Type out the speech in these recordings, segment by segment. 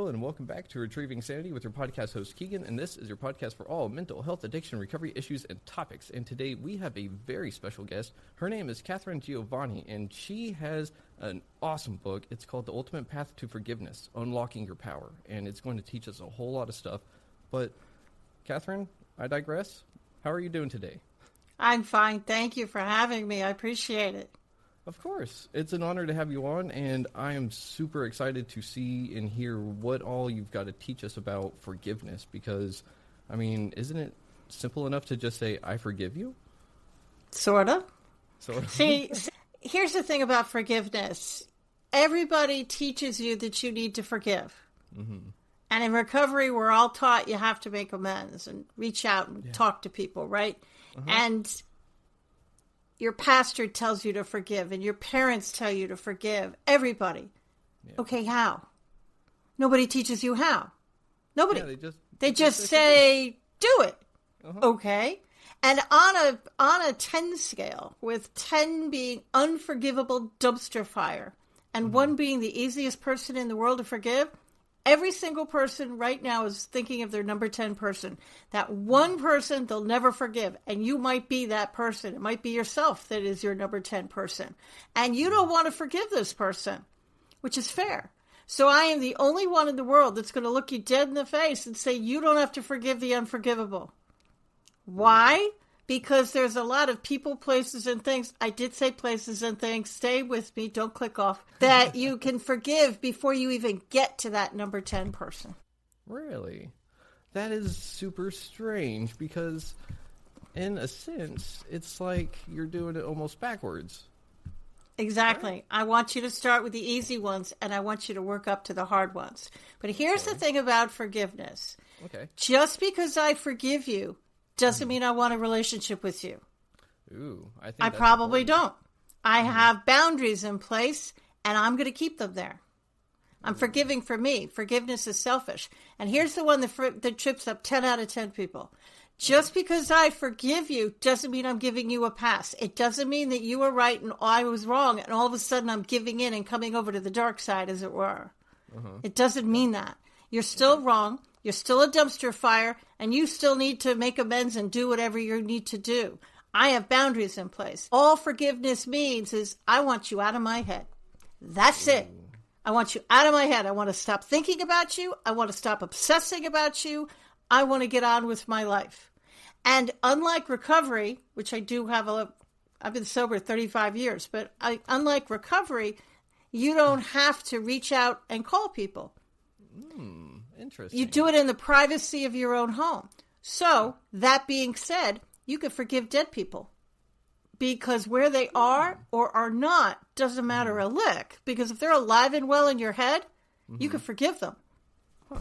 and welcome back to Retrieving Sanity with your podcast host, Keegan, and this is your podcast for all mental health, addiction, recovery issues, and topics. And today we have a very special guest. Her name is Katharine Giovanni, and she has an awesome book. It's called The Ultimate Path to Forgiveness, Unlocking Your Power, and it's going to teach us a whole lot of stuff. But, Katharine, I digress. How are you doing today? I'm fine. Thank you for having me. I appreciate it. Of course. It's an honor to have you on, and I am super excited to see and hear what all you've got to teach us about forgiveness, because, I mean, isn't it simple enough to just say, I forgive you? Sort of. Sort of. See, here's the thing about forgiveness. Everybody teaches you that you need to forgive. Mm-hmm. And in recovery, we're all taught you have to make amends and reach out and talk to people, right? Uh-huh. And your pastor tells you to forgive, and your parents tell you to forgive. Everybody. Yeah. Okay, how? Nobody teaches you how. Nobody. Yeah, they just say, do it. Uh-huh. Okay. And on a 10 scale, with 10 being unforgivable dumpster fire, and 1 being the easiest person in the world to forgive, every single person right now is thinking of their number 10 person. That one person they'll never forgive. And you might be that person. It might be yourself that is your number 10 person. And you don't want to forgive this person, which is fair. So I am the only one in the world that's going to look you dead in the face and say, you don't have to forgive the unforgivable. Why? Because there's a lot of people, places, and things. I did say places and things. Stay with me. Don't click off. That you can forgive before you even get to that number 10 person. Really? That is super strange because, in a sense, it's like you're doing it almost backwards. Exactly. Right? I want you to start with the easy ones, and I want you to work up to the hard ones. But here's the thing about forgiveness. Okay. Just because I forgive you doesn't mean I want a relationship with you. Ooh, I probably don't. I have boundaries in place, and I'm going to keep them there. I'm forgiving for me. Forgiveness is selfish. And here's the one that trips up 10 out of 10 people. Just because I forgive you doesn't mean I'm giving you a pass. It doesn't mean that you were right and I was wrong, and all of a sudden I'm giving in and coming over to the dark side, as it were. Uh-huh. It doesn't mean that. You're still wrong. You're still a dumpster fire, and you still need to make amends and do whatever you need to do. I have boundaries in place. All forgiveness means is I want you out of my head. That's it. I want you out of my head. I want to stop thinking about you. I want to stop obsessing about you. I want to get on with my life. And unlike recovery, which I do have I've been sober 35 years, but unlike recovery, you don't have to reach out and call people. Interesting. You do it in the privacy of your own home. So, that being said, you can forgive dead people. Because where they are or are not doesn't matter a lick. Because if they're alive and well in your head, you can forgive them. Huh.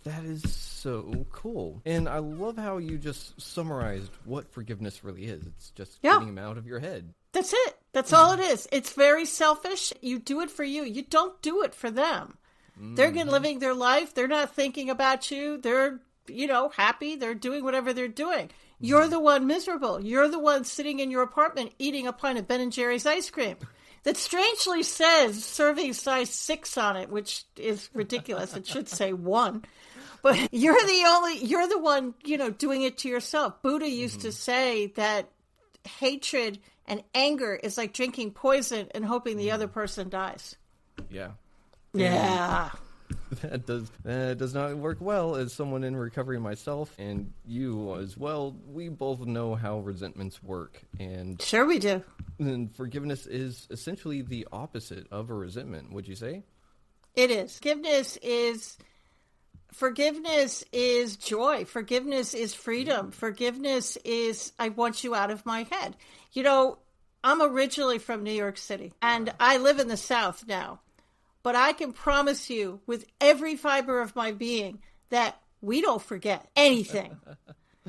That is so cool. And I love how you just summarized what forgiveness really is. It's just getting them out of your head. That's it. That's all it is. It's very selfish. You do it for you. You don't do it for them. They're living their life. They're not thinking about you. They're, happy. They're doing whatever they're doing. You're the one miserable. You're the one sitting in your apartment eating a pint of Ben & Jerry's ice cream that strangely says serving size 6 on it, which is ridiculous. It should say 1. But you're the one, doing it to yourself. Buddha used to say that hatred and anger is like drinking poison and hoping the other person dies. Yeah. Yeah. That does not work well as someone in recovery myself, and you as well. We both know how resentments work, and sure we do. And forgiveness is essentially the opposite of a resentment. Would you say? It is. Forgiveness is joy. Forgiveness is freedom. Forgiveness is I want you out of my head. I'm originally from New York City, and I live in the South now. But I can promise you with every fiber of my being that we don't forget anything.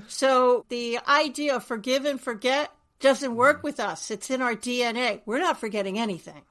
So the idea of forgive and forget doesn't work with us. It's in our DNA. We're not forgetting anything.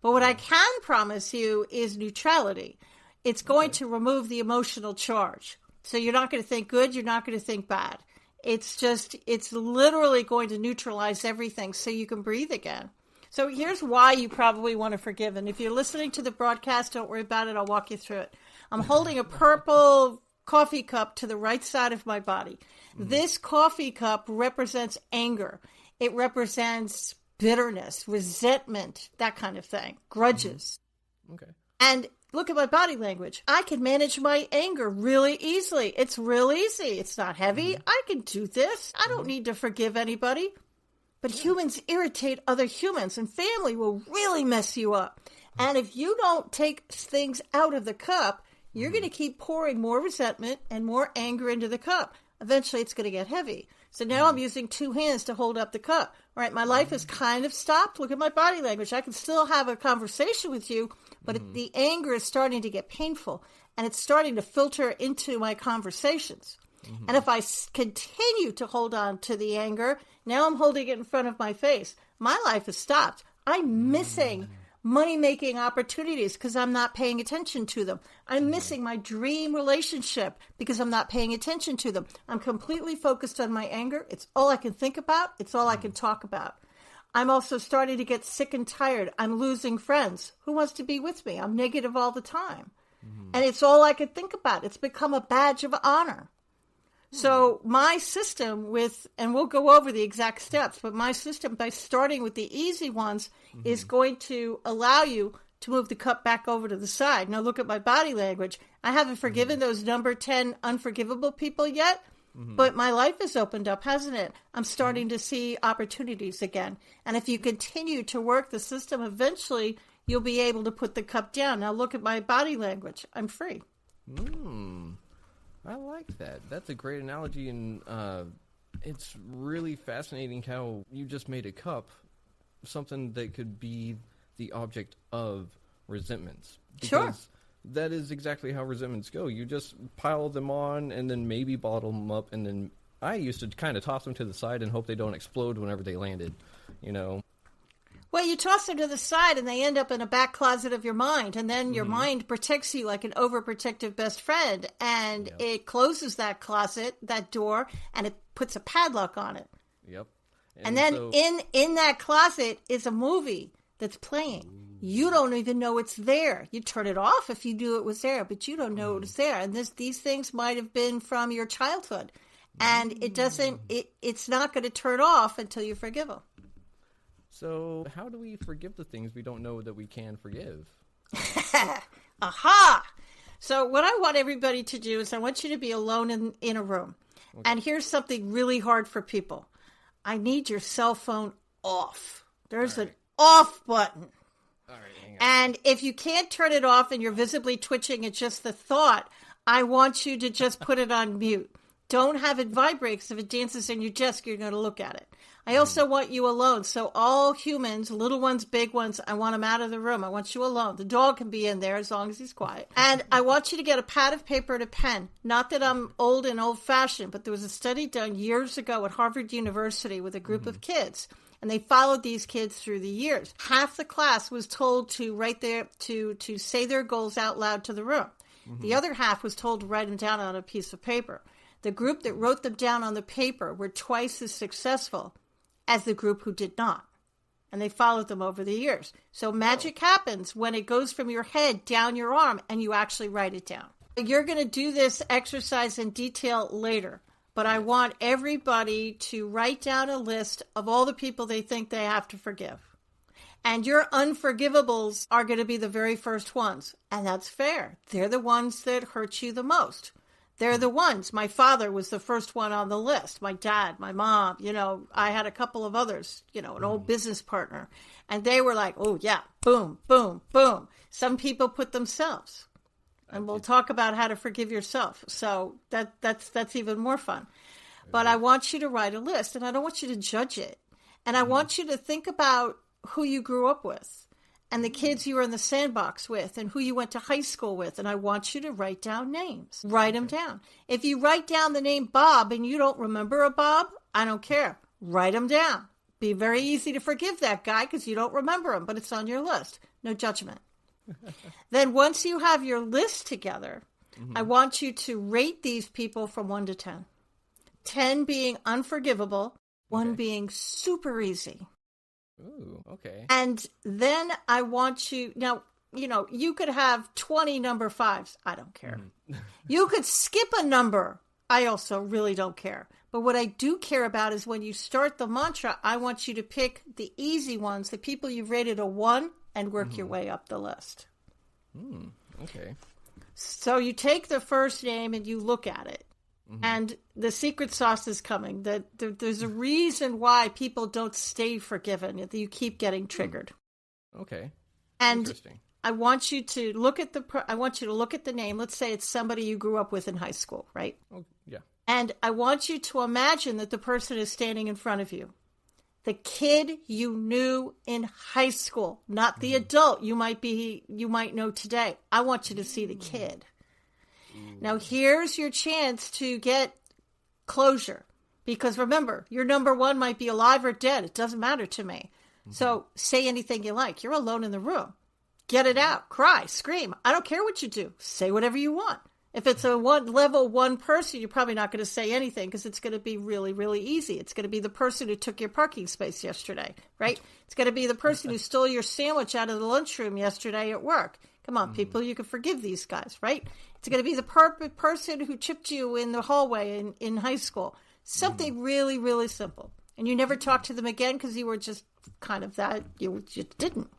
But what I can promise you is neutrality. It's going to remove the emotional charge. So you're not going to think good. You're not going to think bad. It's literally going to neutralize everything so you can breathe again. So here's why you probably want to forgive. And if you're listening to the broadcast, don't worry about it. I'll walk you through it. I'm holding a purple coffee cup to the right side of my body. This coffee cup represents anger. It represents bitterness, resentment, that kind of thing, grudges. Okay. And look at my body language. I can manage my anger really easily. It's real easy. It's not heavy. I can do this. I don't need to forgive anybody. But humans irritate other humans, and family will really mess you up. And if you don't take things out of the cup, you're going to keep pouring more resentment and more anger into the cup. Eventually, it's going to get heavy. So now I'm using two hands to hold up the cup. All right, my life has kind of stopped. Look at my body language. I can still have a conversation with you, but the anger is starting to get painful, and it's starting to filter into my conversations. And if I continue to hold on to the anger, now I'm holding it in front of my face. My life has stopped. I'm missing money-making opportunities because I'm not paying attention to them. I'm missing my dream relationship because I'm not paying attention to them. I'm completely focused on my anger. It's all I can think about. It's all I can talk about. I'm also starting to get sick and tired. I'm losing friends. Who wants to be with me? I'm negative all the time. And it's all I can think about. It's become a badge of honor. So my system and we'll go over the exact steps, but my system, by starting with the easy ones, is going to allow you to move the cup back over to the side. Now look at my body language. I haven't forgiven those number 10 unforgivable people yet, but my life has opened up, hasn't it? I'm starting to see opportunities again. And if you continue to work the system, eventually you'll be able to put the cup down. Now look at my body language. I'm free. I like that. That's a great analogy, and it's really fascinating how you just made a cup something that could be the object of resentments. Sure. That is exactly how resentments go. You just pile them on and then maybe bottle them up, and then I used to kind of toss them to the side and hope they don't explode whenever they landed, you know. Well, you toss them to the side and they end up in a back closet of your mind. And then your mind protects you like an overprotective best friend. And it closes that closet, that door, and it puts a padlock on it. Yep. And then so, in that closet is a movie that's playing. You don't even know it's there. You turn it off if you knew it was there, but you don't know it was there. And these things might have been from your childhood. And it's not going to turn off until you forgive them. So how do we forgive the things we don't know that we can forgive? Aha! So what I want everybody to do is I want you to be alone in a room. Okay. And here's something really hard for people. I need your cell phone off. There's an off button. All right, hang on. And if you can't turn it off and you're visibly twitching at just the thought, I want you to just put it on mute. Don't have it vibrate, because if it dances in your desk, you're going to look at it. I also want you alone. So all humans, little ones, big ones, I want them out of the room. I want you alone. The dog can be in there as long as he's quiet. And I want you to get a pad of paper and a pen. Not that I'm old and old-fashioned, but there was a study done years ago at Harvard University with a group of kids. And they followed these kids through the years. Half the class was told to write to say their goals out loud to the room. The other half was told to write them down on a piece of paper. The group that wrote them down on the paper were twice as successful as the group who did not. And they followed them over the years. So magic happens when it goes from your head down your arm and you actually write it down. You're going to do this exercise in detail later, but I want everybody to write down a list of all the people they think they have to forgive. And your unforgivables are going to be the very first ones. And that's fair. They're the ones that hurt you the most. They're the ones. My father was the first one on the list. My dad, my mom, I had a couple of others, an old business partner. And they were like, oh, yeah, boom, boom, boom. Some people put themselves. And we'll talk about how to forgive yourself. So that's even more fun. But I want you to write a list, and I don't want you to judge it. And I want you to think about who you grew up with. And the kids you were in the sandbox with, and who you went to high school with. And I want you to write down names. Write them down. If you write down the name Bob and you don't remember a Bob, I don't care. Write them down. Be very easy to forgive that guy because you don't remember him, but it's on your list. No judgment. Then once you have your list together, I want you to rate these people from 1 to 10. 10 being unforgivable, 1 being super easy. Ooh, okay. And then I want you... Now, you could have 20 number 5s. I don't care. You could skip a number. I also really don't care. But what I do care about is when you start the mantra, I want you to pick the easy ones, the people you've rated a 1, and work your way up the list. Okay. So you take the first name and you look at it. And the secret sauce is coming. There's a reason why people don't stay forgiven. You keep getting triggered. Okay. And interesting. I want you to look at the name. Let's say it's somebody you grew up with in high school, right? Oh, yeah. And I want you to imagine that the person is standing in front of you. The kid you knew in high school, not the adult you might know today. I want you to see the kid. Now, here's your chance to get closure. Because remember, your number 1 might be alive or dead. It doesn't matter to me. So say anything you like. You're alone in the room. Get it out. Cry. Scream. I don't care what you do. Say whatever you want. If it's a level 1 person, you're probably not going to say anything because it's going to be really, really easy. It's going to be the person who took your parking space yesterday, right? It's going to be the person who stole your sandwich out of the lunchroom yesterday at work. Come on, people, you can forgive these guys, right? It's going to be the perfect person who chipped you in the hallway in high school. Something really, really simple. And you never talk to them again because you were just kind of that. You just didn't.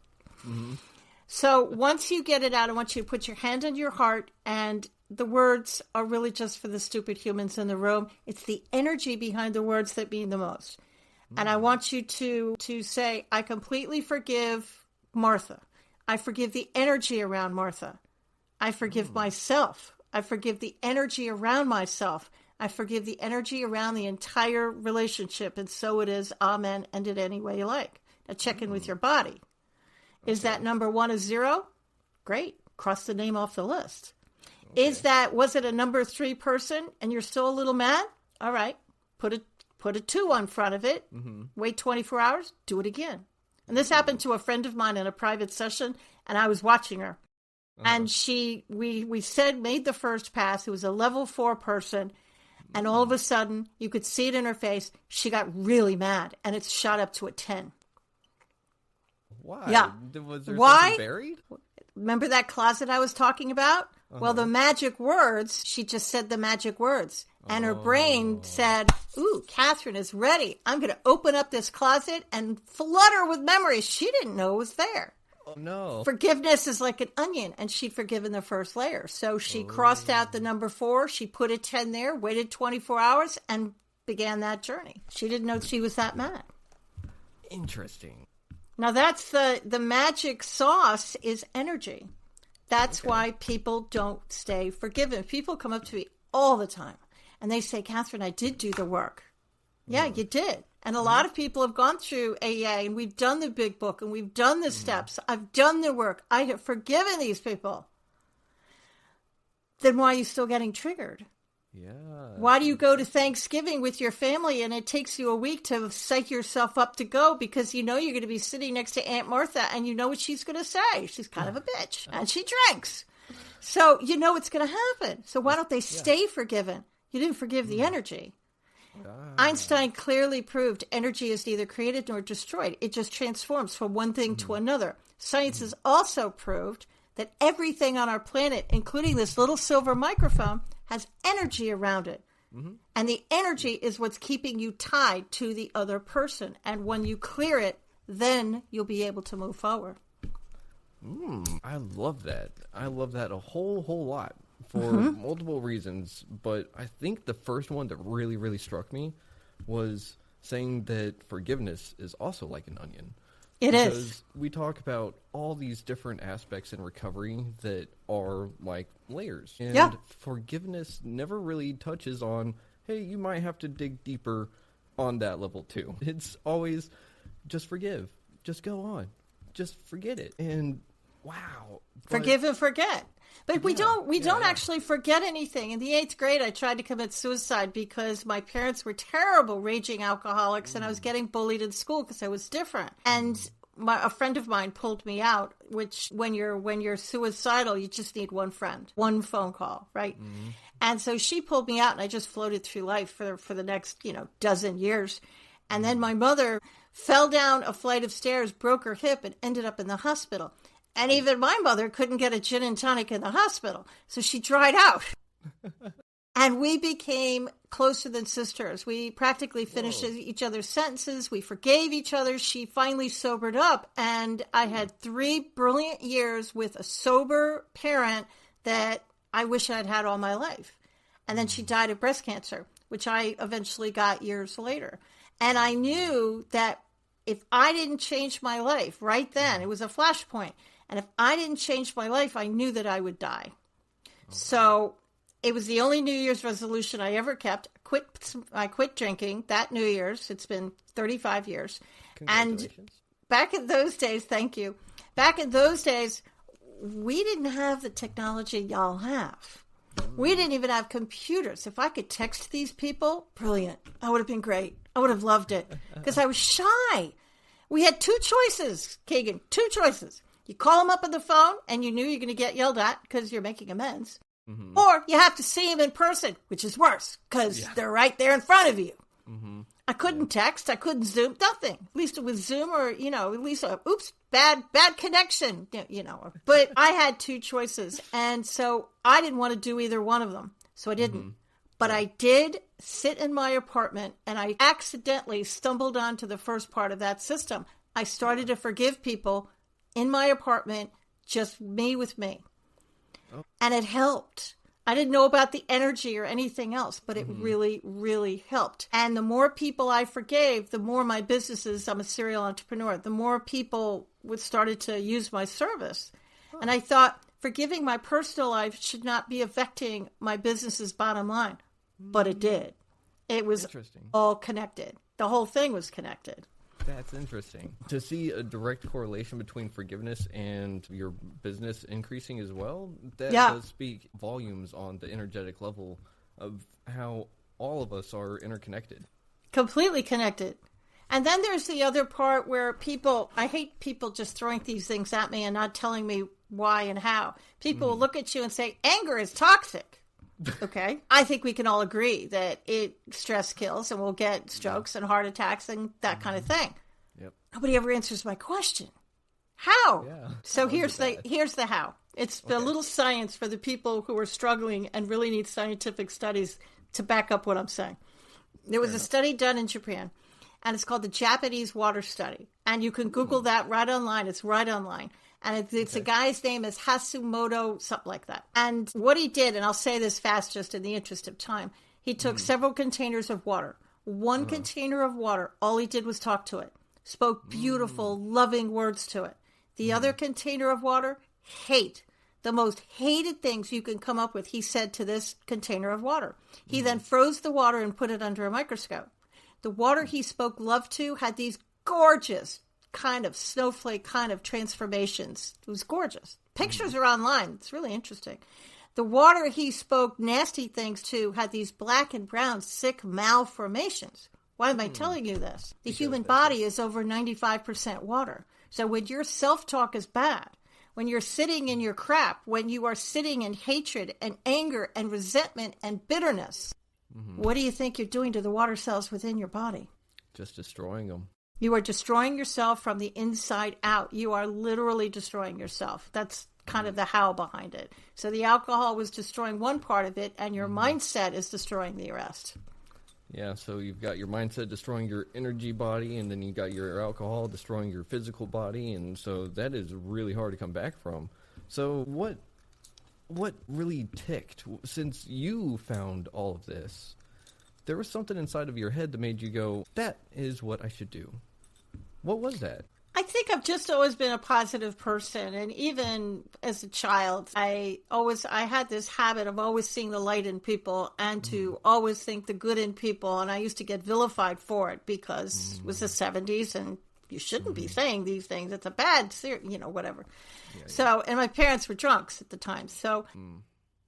So once you get it out, I want you to put your hand on your heart, and the words are really just for the stupid humans in the room. It's the energy behind the words that mean the most. And I want you to say, I completely forgive Martha. I forgive the energy around Martha. I forgive myself. I forgive the energy around myself. I forgive the energy around the entire relationship. And so it is. Amen. End it any way you like. Now check in with your body. Is that number 1 a 0? Great. Cross the name off the list. Okay. Was it a number 3 person and you're still a little mad? All right. Put a 2 on front of it. Wait 24 hours. Do it again. And this happened to a friend of mine in a private session, and I was watching her. And we made the first pass. It was a level 4 person. And all of a sudden, you could see it in her face. She got really mad, and it shot up to a 10. Why? Yeah. Was there Why? something buried? Remember that closet I was talking about? Well, the magic words, she just said the magic words. And her brain said, ooh, Catherine is ready. I'm going to open up this closet and flood her with memories she didn't know was there. Oh, no. Forgiveness is like an onion, and she'd forgiven the first layer. So she crossed out the number 4. She put a 10 there, waited 24 hours, and began that journey. She didn't know she was that mad. Interesting. Now, that's the magic sauce is energy. That's why people don't stay forgiven. People come up to me all the time, and they say, Catherine, I did do the work. Yeah, you did. And a lot of people have gone through AA, and we've done the big book, and we've done the steps. I've done the work. I have forgiven these people. Then why are you still getting triggered? Yeah. Why do you go to Thanksgiving with your family, and it takes you a week to psych yourself up to go because you know you're going to be sitting next to Aunt Martha, and you know what she's going to say. She's kind of a bitch, and she drinks. So you know what's going to happen. So why don't they stay forgiven? You didn't forgive the energy. Einstein clearly proved energy is neither created nor destroyed. It just transforms from one thing to another. Science has also proved that everything on our planet, including this little silver microphone, has energy around it. And the energy is what's keeping you tied to the other person. And when you clear it, then you'll be able to move forward. I love that. I love that a whole lot. For multiple reasons, but I think the first one that really, really struck me was saying that forgiveness is also like an onion. It is. Because we talk about all these different aspects in recovery that are like layers. And forgiveness never really touches on, hey, you might have to dig deeper on that level too. It's always just forgive. Just go on. Just forget it. And wow. Forgive and forget. But we don't actually forget anything. In the 8th grade, I tried to commit suicide because my parents were terrible raging alcoholics, and I was getting bullied in school because I was different. And a friend of mine pulled me out, which when you're suicidal, you just need one friend, one phone call, right? And so she pulled me out, and I just floated through life for the next, dozen years. And then my mother fell down a flight of stairs, broke her hip, and ended up in the hospital. And even my mother couldn't get a gin and tonic in the hospital, so she dried out. And we became closer than sisters. We practically finished each other's sentences. We forgave each other. She finally sobered up. And I had 3 brilliant years with a sober parent that I wish I'd had all my life. And then she died of breast cancer, which I eventually got years later. And I knew that if I didn't change my life right then, it was a flashpoint. And if I didn't change my life, I knew that I would die. So it was the only New Year's resolution I ever kept. I quit drinking that New Year's. It's been 35 years. And back in those days, thank you. Back in those days, we didn't have the technology y'all have. We didn't even have computers. If I could text these people, brilliant. That would have been great. I would have loved it because I was shy. We had 2 choices, Keegan, 2 choices. You call them up on the phone and you knew you're going to get yelled at because you're making amends. Mm-hmm. Or you have to see them in person, which is worse because they're right there in front of you. Mm-hmm. I couldn't text. I couldn't Zoom. Nothing. At least it was Zoom or, at least, bad connection, But I had 2 choices. And so I didn't want to do either one of them. So I didn't. Mm-hmm. But I did sit in my apartment and I accidentally stumbled onto the first part of that system. I started to forgive people in my apartment, just me with me. Oh. And it helped. I didn't know about the energy or anything else, but it really, really helped. And the more people I forgave, the more my businesses, I'm a serial entrepreneur, the more people started to use my service. Oh. And I thought, forgiving my personal life should not be affecting my business's bottom line. But it did. It was all connected. The whole thing was connected. That's interesting. To see a direct correlation between forgiveness and your business increasing as well, that does speak volumes on the energetic level of how all of us are interconnected. Completely connected. And then there's the other part where I hate people just throwing these things at me and not telling me why and how. People will look at you and say, anger is toxic. Okay. I think we can all agree that stress kills and we'll get strokes and heart attacks and that kind of thing. Yep. Nobody ever answers my question. How? Yeah. So here's the how. It's a little science for the people who are struggling and really need scientific studies to back up what I'm saying. There was a study done in Japan, and it's called the Japanese Water Study. And you can Google that right online. It's right online. And it's a guy's name is Hashimoto, something like that. And what he did, and I'll say this fast just in the interest of time, he took several containers of water. One container of water, all he did was talk to it. Spoke beautiful, loving words to it. The other container of water, hate. The most hated things you can come up with, he said to this container of water. He then froze the water and put it under a microscope. The water he spoke love to had these gorgeous kind of snowflake kind of transformations. It was gorgeous. Pictures are online. It's really interesting. The water he spoke nasty things to had these black and brown sick malformations. Why am I telling you this? The human body is over 95% water. So when your self-talk is bad, when you're sitting in your crap, when you are sitting in hatred and anger and resentment and bitterness, what do you think you're doing to the water cells within your body? Just destroying them. You are destroying yourself from the inside out. You are literally destroying yourself. That's kind of the how behind it. So the alcohol was destroying one part of it, and your mindset is destroying the rest. Yeah, so you've got your mindset destroying your energy body, and then you got your alcohol destroying your physical body, and so that is really hard to come back from. So what really ticked? Since you found all of this, there was something inside of your head that made you go, that is what I should do. What was that? I think I've just always been a positive person. And even as a child, I had this habit of always seeing the light in people and to always think the good in people. And I used to get vilified for it because it was the 70s and you shouldn't be saying these things. It's a bad, whatever. Yeah. So, and my parents were drunks at the time. So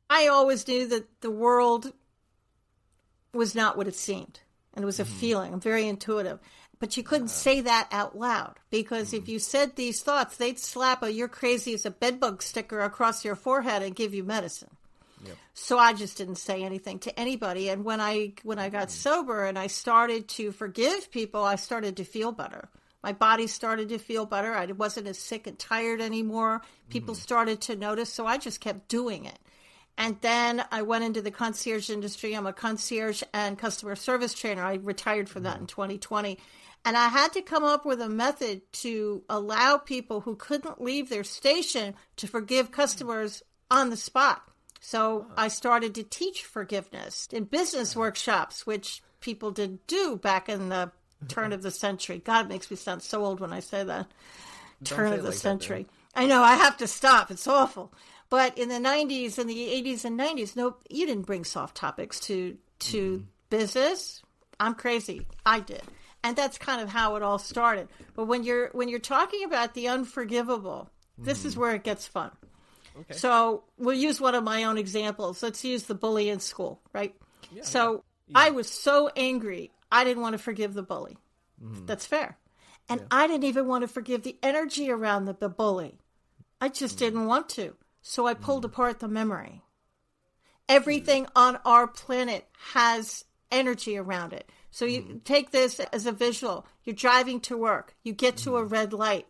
I always knew that the world was not what it seemed. And it was a feeling. I'm very intuitive. But you couldn't say that out loud because if you said these thoughts, they'd slap a "you're crazy" as a bedbug sticker across your forehead and give you medicine. Yep. So I just didn't say anything to anybody. And when I got sober and I started to forgive people, I started to feel better. My body started to feel better. I wasn't as sick and tired anymore. People started to notice, so I just kept doing it. And then I went into the concierge industry. I'm a concierge and customer service trainer. I retired from that in 2020. And I had to come up with a method to allow people who couldn't leave their station to forgive customers on the spot. So I started to teach forgiveness in business workshops, which people didn't do back in the turn of the century. God, it makes me sound so old when I say that. Turn of the century. I know, I have to stop. It's awful. But in the 90s and the 80s and 90s, no, you didn't bring soft topics to business. I'm crazy. I did. And that's kind of how it all started. But when you're talking about the unforgivable, this is where it gets fun. Okay. So we'll use one of my own examples. Let's use the bully in school, right? Yeah, so I was so angry, I didn't want to forgive the bully. That's fair. And I didn't even want to forgive the energy around the bully. I just didn't want to. So I pulled apart the memory. Everything on our planet has energy around it. So you take this as a visual. You're driving to work. You get to a red light.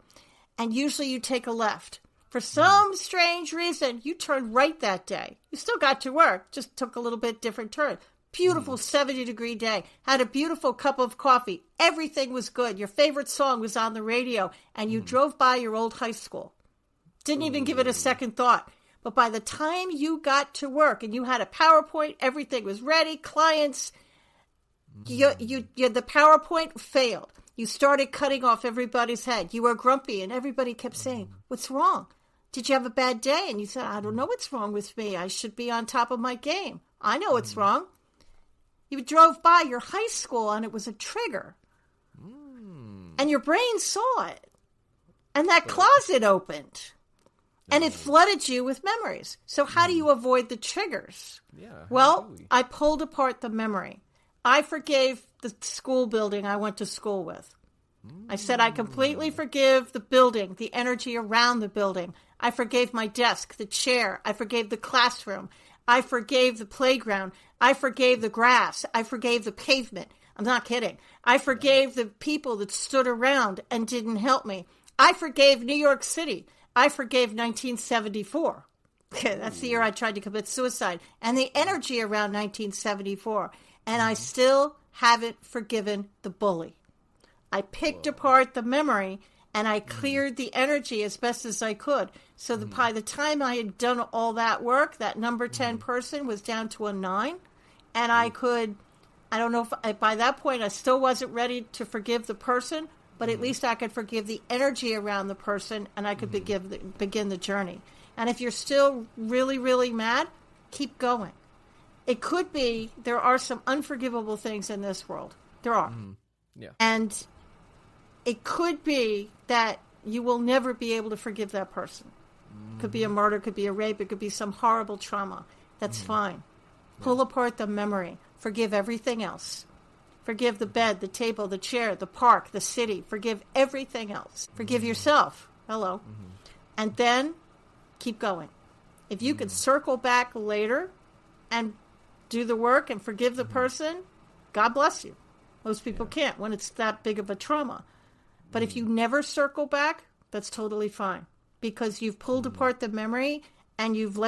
And usually you take a left. For some strange reason, you turned right that day. You still got to work, just took a little bit different turn. Beautiful 70-degree day. Had a beautiful cup of coffee. Everything was good. Your favorite song was on the radio. And you drove by your old high school. Didn't even give it a second thought. But by the time you got to work and you had a PowerPoint, everything was ready, clients, the PowerPoint failed. You started cutting off everybody's head. You were grumpy and everybody kept saying, "What's wrong? Did you have a bad day?" And you said, "I don't know what's wrong with me. I should be on top of my game. I know what's wrong." You drove by your high school and it was a trigger. And your brain saw it. And that closet opened. And it flooded you with memories. So how do you avoid the triggers? Well, I pulled apart the memory. I forgave the school building I went to school with. I said I completely forgive the building, the energy around the building. I forgave my desk, the chair. I forgave the classroom. I forgave the playground. I forgave the grass. I forgave the pavement. I'm not kidding. I forgave the people that stood around and didn't help me. I forgave New York City. I forgave 1974. That's the year I tried to commit suicide. And the energy around 1974. And I still haven't forgiven the bully. I picked apart the memory and I cleared the energy as best as I could. So that by the time I had done all that work, that number 10 person was down to a 9. And I don't know if by that point I still wasn't ready to forgive the person, but at least I could forgive the energy around the person and I could begin the journey. And if you're still really, really mad, keep going. It could be there are some unforgivable things in this world. There are. Yeah. And it could be that you will never be able to forgive that person. It could be a murder, could be a rape, it could be some horrible trauma. That's fine. Pull apart the memory. Forgive everything else. Forgive the bed, the table, the chair, the park, the city. Forgive everything else. Forgive yourself. Hello. And then keep going. If you can circle back later and do the work and forgive the person, God bless you. Most people can't when it's that big of a trauma. But if you never circle back, that's totally fine because you've pulled apart the memory and you've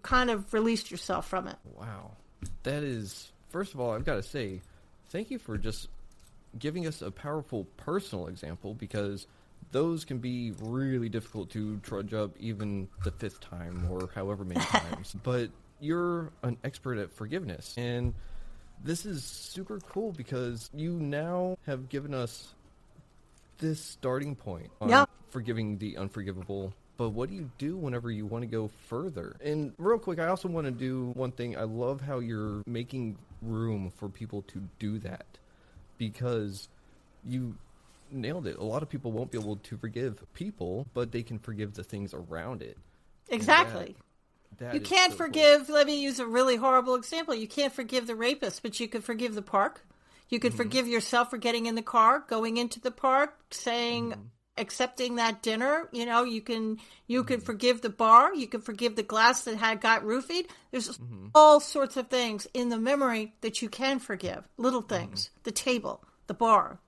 kind of released yourself from it. Wow. That is, first of all, I've got to say, thank you for just giving us a powerful personal example because those can be really difficult to trudge up even the 5th time or however many times. But you're an expert at forgiveness. And this is super cool because you now have given us this starting point on forgiving the unforgivable. But what do you do whenever you want to go further? And real quick, I also want to do one thing. I love how you're making room for people to do that because you nailed it. A lot of people won't be able to forgive people, but they can forgive the things around it. Exactly. You can't forgive, cool. Let me use a really horrible example. You can't forgive the rapist, but you could forgive the park. You could forgive yourself for getting in the car, going into the park, saying, accepting that dinner. You know, you can forgive the bar. You can forgive the glass that got roofied. There's all sorts of things in the memory that you can forgive. Little things, the table, the bar.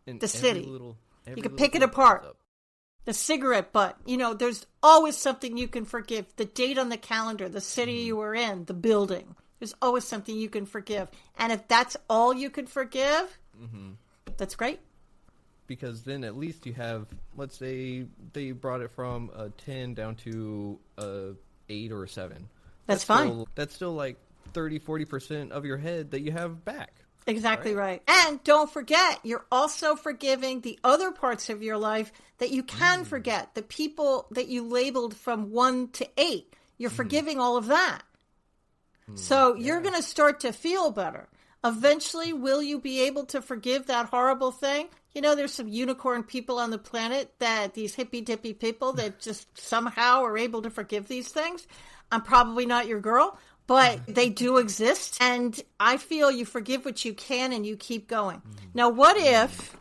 the city. You can pick it apart. The cigarette butt. There's always something you can forgive. The date on the calendar, the city you were in, the building. There's always something you can forgive. And if that's all you can forgive, that's great. Because then at least you have, let's say they brought it from a 10 down to a 8 or a 7. That's fine. That's still like 30-40% of your head that you have back. Exactly right. And don't forget, you're also forgiving the other parts of your life that you can forget. The people that you labeled from 1 to 8. You're forgiving all of that. So you're going to start to feel better. Eventually, will you be able to forgive that horrible thing? There's some unicorn people on the planet, that these hippy-dippy people that just somehow are able to forgive these things. I'm probably not your girl, but they do exist. And I feel you forgive what you can and you keep going. Now, what if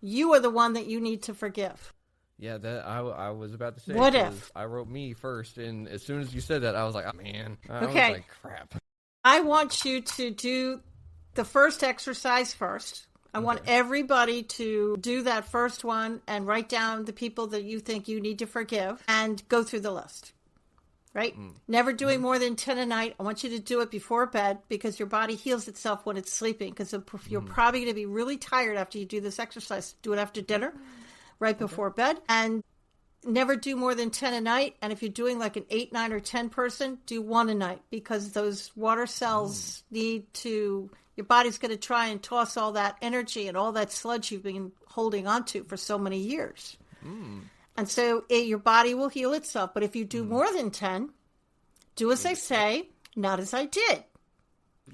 you are the one that you need to forgive? Yeah, that I was about to say. What if? I wrote me first, and as soon as you said that, I was like, oh, man. I was like, crap. I want you to do the first exercise first. I want everybody to do that first one and write down the people that you think you need to forgive and go through the list. Right? Never doing more than 10 a night. I want you to do it before bed because your body heals itself when it's sleeping, because you're probably going to be really tired after you do this exercise. Do it after dinner, right before bed. And never do more than 10 a night. And if you're doing like an 8, 9, or 10 person, do 1 a night, because those water cells need to, your body's going to try and toss all that energy and all that sludge you've been holding onto for so many years. And so your body will heal itself. But if you do more than 10, do as I say, not as I did.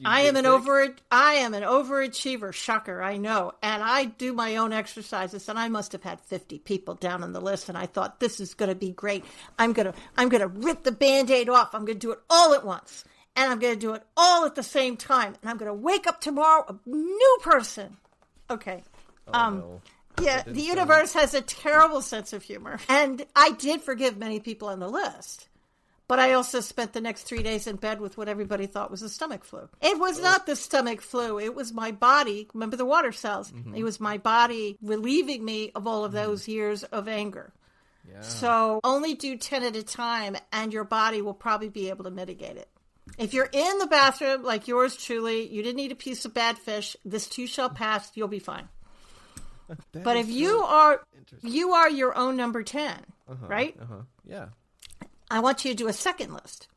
I am an overachiever. Shocker, I know. And I do my own exercises, and I must have had 50 people down on the list, and I thought, this is going to be great. I'm going to rip the Band-Aid off. I'm going to do it all at once, and I'm going to do it all at the same time, and I'm going to wake up tomorrow a new person. Okay. No. Yeah, the universe has a terrible sense of humor, and I did forgive many people on the list. But I also spent the next 3 days in bed with what everybody thought was a stomach flu. It was not the stomach flu. It was my body. Remember the water cells? It was my body relieving me of all of those years of anger. Yeah. So only do 10 at a time, and your body will probably be able to mitigate it. If you're in the bathroom, like yours truly, you didn't eat a piece of bad fish, this too shall pass, you'll be fine. But if you are your own number 10, right? Yeah. I want you to do a second list.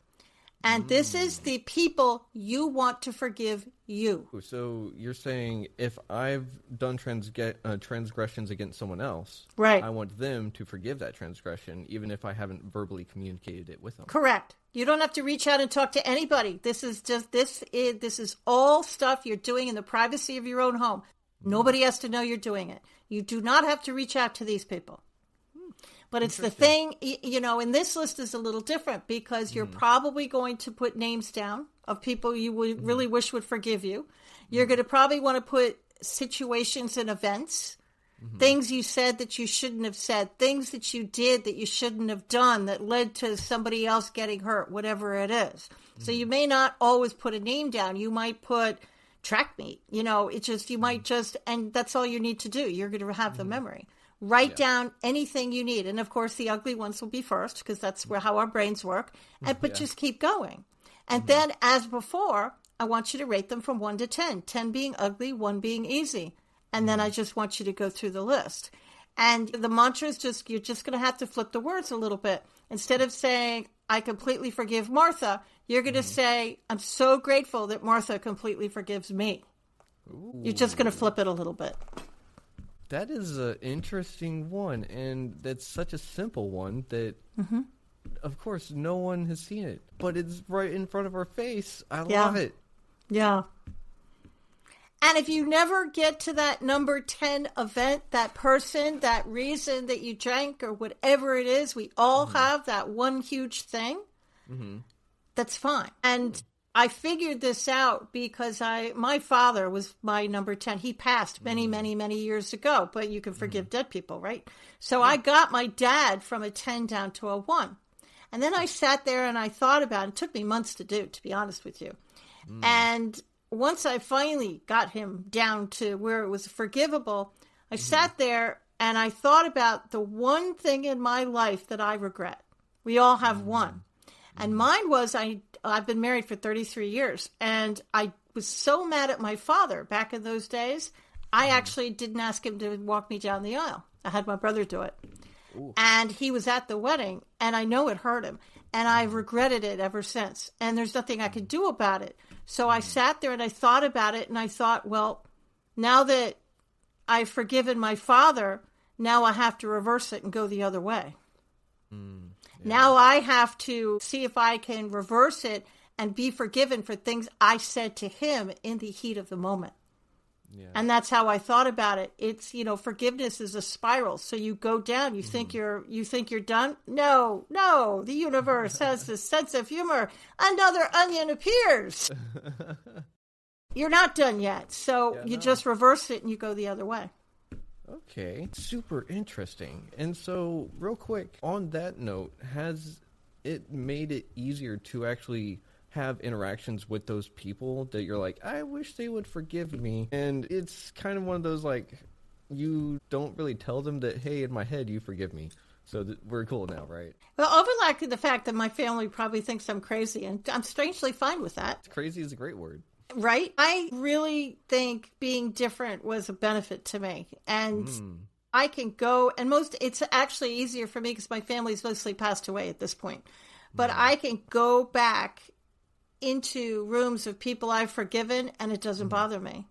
And this is the people you want to forgive you. So you're saying if I've done transgressions against someone else, right, I want them to forgive that transgression, even if I haven't verbally communicated it with them. Correct. You don't have to reach out and talk to anybody. This is all stuff you're doing in the privacy of your own home. Nobody has to know you're doing it. You do not have to reach out to these people. But it's the thing, and this list is a little different because you're probably going to put names down of people you would really wish would forgive you. You're going to probably want to put situations and events, things you said that you shouldn't have said, things that you did that you shouldn't have done that led to somebody else getting hurt, whatever it is. So you may not always put a name down. You might put track meet, you might just, and that's all you need to do. You're going to have the memory. Write down anything you need. And, of course, the ugly ones will be first because that's how our brains work. But just keep going. And then, as before, I want you to rate them from 1 to 10. 10 being ugly, 1 being easy. And then I just want you to go through the list. And the mantra is you're just going to have to flip the words a little bit. Instead of saying, I completely forgive Martha, you're going to say, I'm so grateful that Martha completely forgives me. Ooh. You're just going to flip it a little bit. That is an interesting one, and that's such a simple one that, of course, no one has seen it. But it's right in front of our face. I love it. Yeah. And if you never get to that number 10 event, that person, that reason that you drank or whatever it is, we all have that one huge thing. That's fine. And I figured this out because my father was my number 10. He passed many, many, many years ago, but you can forgive dead people, right? So I got my dad from a 10 down to a 1. And then I sat there and I thought about it. It took me months to do, to be honest with you. And once I finally got him down to where it was forgivable, I sat there and I thought about the one thing in my life that I regret. We all have one. And mine was I've been married for 33 years, and I was so mad at my father back in those days. I actually didn't ask him to walk me down the aisle. I had my brother do it. Ooh. And he was at the wedding, and I know it hurt him. And I've regretted it ever since. And there's nothing I could do about it. So I sat there and I thought about it, and I thought, well, now that I've forgiven my father, now I have to reverse it and go the other way. Now I have to see if I can reverse it and be forgiven for things I said to him in the heat of the moment. Yeah. And that's how I thought about it. It's, forgiveness is a spiral. So you go down, you think you're done. No, the universe has this sense of humor. Another onion appears. You're not done yet. So you just reverse it and you go the other way. Okay, super interesting. And so, real quick, on that note, has it made it easier to actually have interactions with those people that you're like, I wish they would forgive me? And it's kind of one of those, like, you don't really tell them that, hey, in my head, you forgive me. So we're cool now, right? Well, overlooking the fact that my family probably thinks I'm crazy, and I'm strangely fine with that. Crazy is a great word. Right? I really think being different was a benefit to me. And I can go, and it's actually easier for me because my family's mostly passed away at this point. But I can go back into rooms of people I've forgiven, and it doesn't bother me.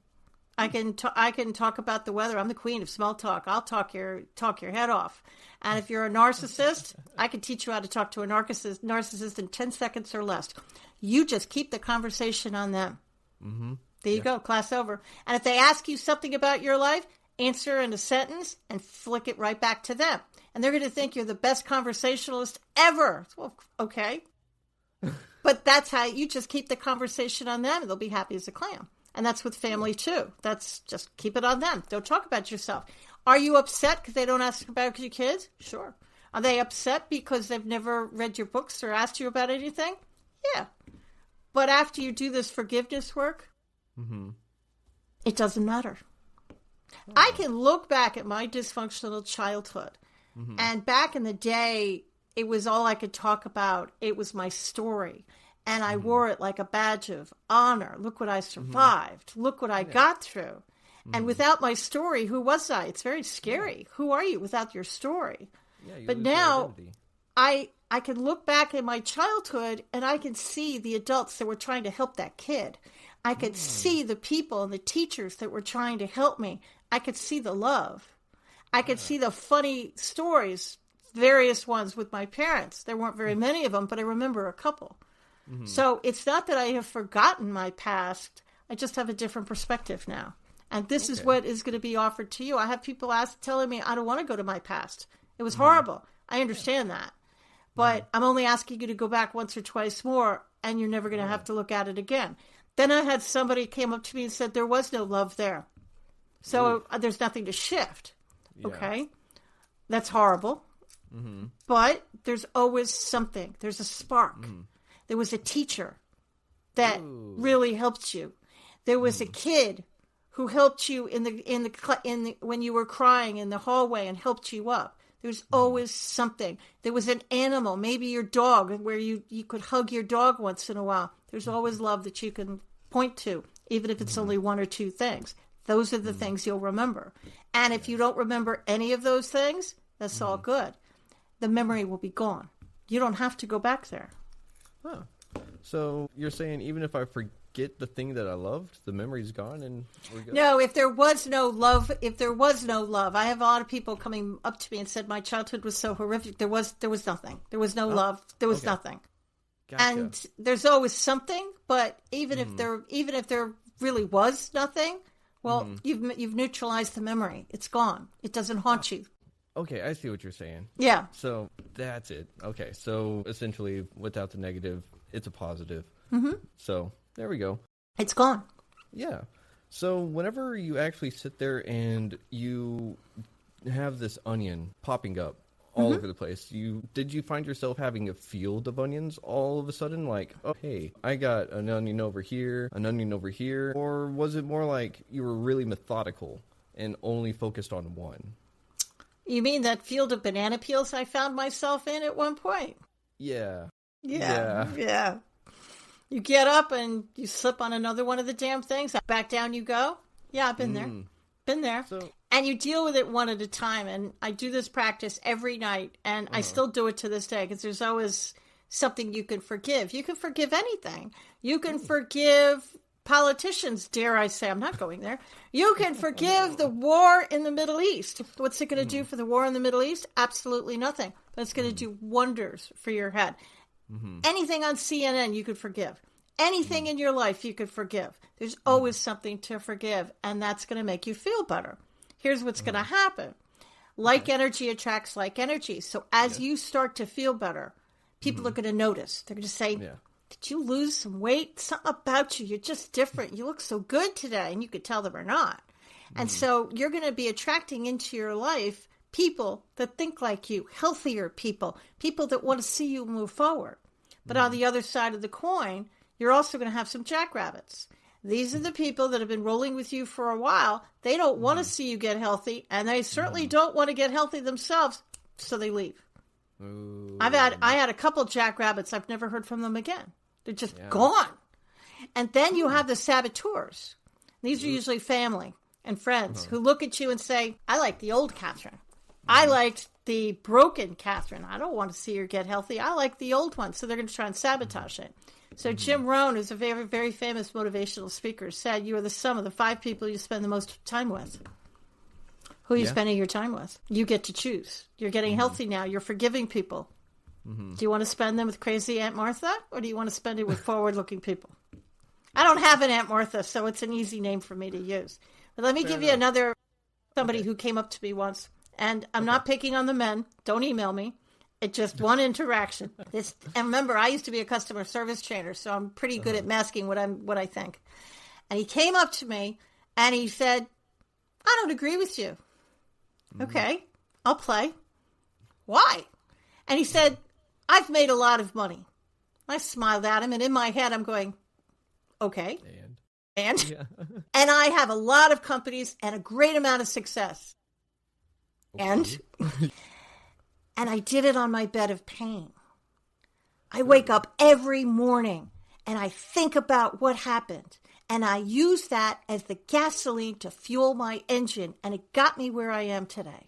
I can talk about the weather. I'm the queen of small talk. I'll talk your head off. And if you're a narcissist, I can teach you how to talk to a narcissist in 10 seconds or less. You just keep the conversation on them. There you go, class over. And if they ask you something about your life, answer in a sentence and flick it right back to them. And they're going to think you're the best conversationalist ever. Well, okay. But that's how you just keep the conversation on them, and they'll be happy as a clam. And that's with family too. That's just keep it on them. Don't talk about yourself. Are you upset because they don't ask about your kids? Sure. Are they upset because they've never read your books or asked you about anything? Yeah. But after you do this forgiveness work, it doesn't matter. I can look back at my dysfunctional childhood, and back in the day, it was all I could talk about. It was my story, and I wore it like a badge of honor. Look what I survived. Look what I got through. And without my story, who was I? It's very scary. Who are you without your story? But now, I can look back at my childhood and I can see the adults that were trying to help that kid. I could see the people and the teachers that were trying to help me. I could see the love. I could see the funny stories, various ones with my parents. There weren't very many of them, but I remember a couple. So it's not that I have forgotten my past. I just have a different perspective now. And this is what is going to be offered to you. I have people telling me, I don't want to go to my past. It was horrible. I understand that. But I'm only asking you to go back once or twice more, and you're never going to have to look at it again. Then I had somebody came up to me and said there was no love there. So there's nothing to shift. Yeah. Okay? That's horrible. But there's always something. There's a spark. There was a teacher that really helped you. There was a kid who helped you when you were crying in the hallway and helped you up. There's always something. There was an animal, maybe your dog, where you could hug your dog once in a while. There's always love that you can point to, even if it's only one or two things. Those are the things you'll remember. And if you don't remember any of those things, that's all good. The memory will be gone. You don't have to go back there. Huh. So you're saying even if I forget the thing that I loved, the memory's gone and we're good? No, if there was no love, I have a lot of people coming up to me and said my childhood was so horrific. There was nothing. There was no love. There was nothing. Gotcha. And there's always something, but even if there really was nothing, well, you've neutralized the memory. It's gone. It doesn't haunt you. Okay, I see what you're saying. Yeah. So that's it. Okay, so essentially without the negative, it's a positive. So there we go. It's gone. Yeah. So whenever you actually sit there and you have this onion popping up all over the place. Did you find yourself having a field of onions all of a sudden? Like, oh, hey, I got an onion over here, an onion over here. Or was it more like you were really methodical and only focused on one? You mean that field of banana peels I found myself in at one point? Yeah. Yeah. You get up and you slip on another one of the damn things. Back down you go. Yeah, I've been there. Been there. And you deal with it one at a time. And I do this practice every night. And I still do it to this day because there's always something you can forgive. You can forgive anything. You can forgive politicians, dare I say. I'm not going there. You can forgive the war in the Middle East. What's it going to do for the war in the Middle East? Absolutely nothing. But it's going to do wonders for your head. Anything on CNN you could forgive. Anything in your life you could forgive. There's always something to forgive, and that's going to make you feel better. Here's what's going to happen. Like energy attracts like energy. So as you start to feel better, people are going to notice. They're going to say, did you lose some weight? Something about you. You're just different. You look so good today. And you could tell them or not. And so you're going to be attracting into your life people that think like you, healthier people that want to see you move forward. But on the other side of the coin, you're also going to have some jackrabbits. These are the people that have been rolling with you for a while. They don't want to see you get healthy, and they certainly don't want to get healthy themselves, so they leave. Ooh. I had a couple jackrabbits. I've never heard from them again. They're just gone. And then you have the saboteurs. These are usually family and friends who look at you and say, I like the old Catherine. I liked the broken Catherine. I don't want to see her get healthy. I like the old one. So they're going to try and sabotage it. So Jim Rohn, who's a very, very famous motivational speaker, said you are the sum of the 5 people you spend the most time with. Who are you spending your time with? You get to choose. You're getting healthy now. You're forgiving people. Do you want to spend them with crazy Aunt Martha? Or do you want to spend it with forward-looking people? I don't have an Aunt Martha, so it's an easy name for me to use. But let me give you another somebody who came up to me once. And I'm not picking on the men. Don't email me. It's just one interaction. And remember, I used to be a customer service trainer, so I'm pretty good at masking what I think. And he came up to me and he said, I don't agree with you. Okay, I'll play. Why? And he said, I've made a lot of money. I smiled at him, and in my head I'm going, okay. And and I have a lot of companies and a great amount of success. And I did it on my bed of pain. I wake up every morning and I think about what happened. And I use that as the gasoline to fuel my engine. And it got me where I am today.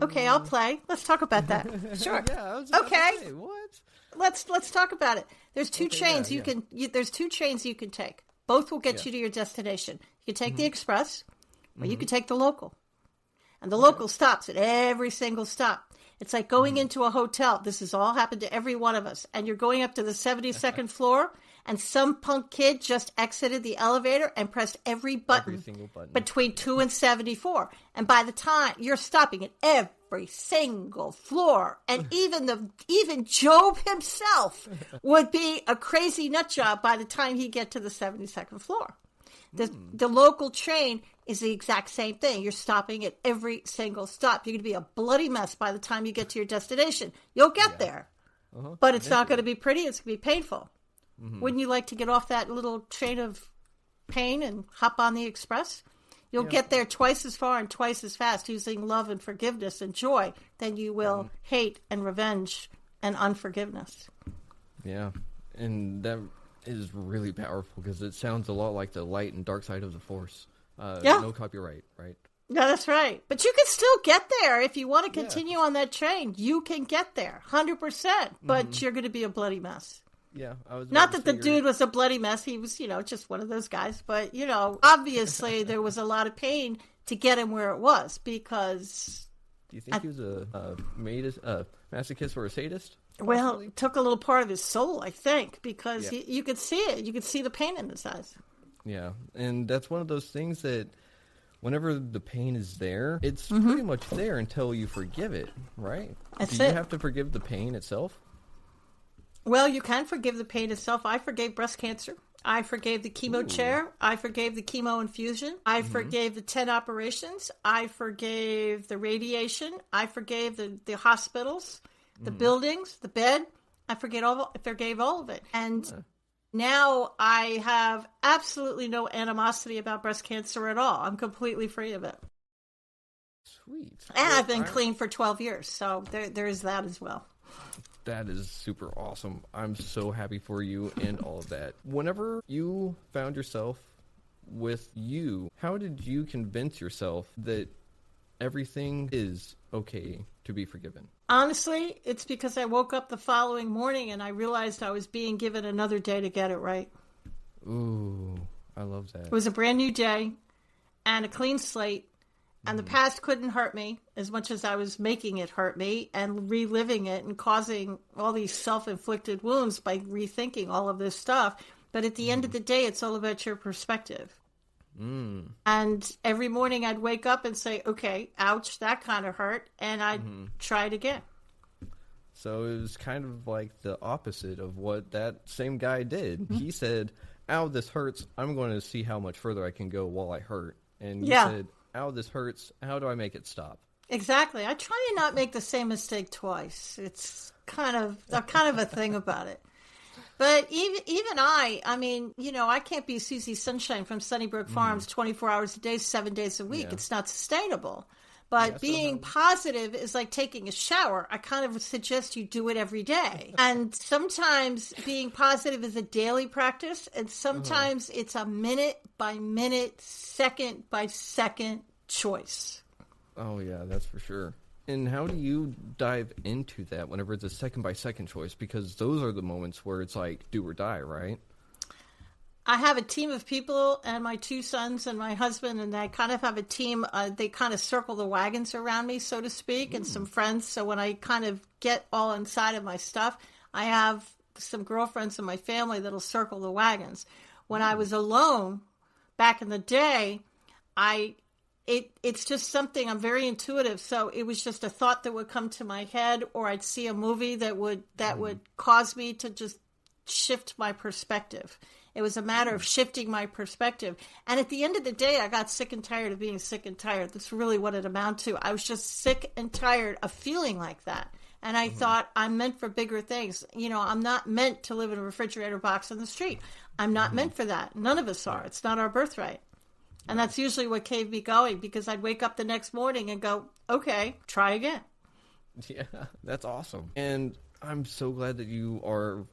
Okay, I'll play. Let's talk about that. Sure. Okay. Say, what? Let's talk about it. There's two trains there's 2 trains you can take. Both will get you to your destination. You can take the express or you can take the local. And the local stops at every single stop. It's like going into a hotel. This has all happened to every one of us. And you're going up to the 72nd floor, and some punk kid just exited the elevator and pressed every single button between 2 and 74. And by the time you're stopping at every single floor, and even Job himself would be a crazy nut job by the time he get to the 72nd floor. The local train is the exact same thing. You're stopping at every single stop. You're going to be a bloody mess by the time you get to your destination. You'll get there, but it's not going to be pretty. It's going to be painful. Wouldn't you like to get off that little train of pain and hop on the express? You'll get there twice as far and twice as fast using love and forgiveness and joy than you will hate and revenge and unforgiveness. Yeah, and that is really powerful because it sounds a lot like the light and dark side of the Force. No copyright, right? No, that's right. But you can still get there if you want to continue on that train. You can get there, 100%. But you're going to be a bloody mess. Yeah, I was not that the dude was a bloody mess. He was, just one of those guys. But obviously there was a lot of pain to get him where it was because. Do you think he was a masochist or a sadist? Well, it took a little part of his soul, I think, because you could see it. You could see the pain in his eyes. Yeah, and that's one of those things that whenever the pain is there, it's pretty much there until you forgive it, right? Do you have to forgive the pain itself? Well, you can forgive the pain itself. I forgave breast cancer. I forgave the chemo chair. I forgave the chemo infusion. I forgave the 10 operations. I forgave the radiation. I forgave the hospitals, the buildings, the bed. I forgave all of it. And now I have absolutely no animosity about breast cancer at all. I'm completely free of it. Sweet. And I've been clean for 12 years, so there's that as well. That is super awesome. I'm so happy for you and all of that. Whenever you found yourself with you, how did you convince yourself that everything is okay to be forgiven? Honestly, it's because I woke up the following morning and I realized I was being given another day to get it right. Ooh, I love that. It was a brand new day and a clean slate. And the past couldn't hurt me as much as I was making it hurt me and reliving it and causing all these self-inflicted wounds by rethinking all of this stuff. But at the end of the day, it's all about your perspective. And every morning I'd wake up and say, okay, ouch, that kind of hurt. And I'd try it again. So it was kind of like the opposite of what that same guy did. He said, ow, this hurts. I'm going to see how much further I can go while I hurt. And you said, ow, this hurts. How do I make it stop? Exactly. I try to not make the same mistake twice. It's kind of a thing about it. But even I mean, you know, I can't be Susie Sunshine from Sunnybrook Farms 24 hours a day, 7 days a week. Yeah. It's not sustainable. But being positive is like taking a shower. I kind of suggest you do it every day. And sometimes being positive is a daily practice, and sometimes it's a minute by minute, second by second choice. Oh, yeah, that's for sure. And how do you dive into that whenever it's a second by second choice? Because those are the moments where it's like do or die, right? I have a team of people and my 2 sons and my husband, and I kind of have a team. They kind of circle the wagons around me, so to speak, and some friends. So when I kind of get all inside of my stuff, I have some girlfriends in my family that'll circle the wagons. When I was alone back in the day, it's just something, I'm very intuitive. So it was just a thought that would come to my head, or I'd see a movie that would cause me to just shift my perspective. It was a matter of shifting my perspective. And at the end of the day, I got sick and tired of being sick and tired. That's really what it amounted to. I was just sick and tired of feeling like that. And I thought, I'm meant for bigger things. You know, I'm not meant to live in a refrigerator box on the street. I'm not meant for that. None of us are. It's not our birthright. And that's usually what kept me going, because I'd wake up the next morning and go, okay, try again. Yeah, that's awesome. And I'm so glad that you are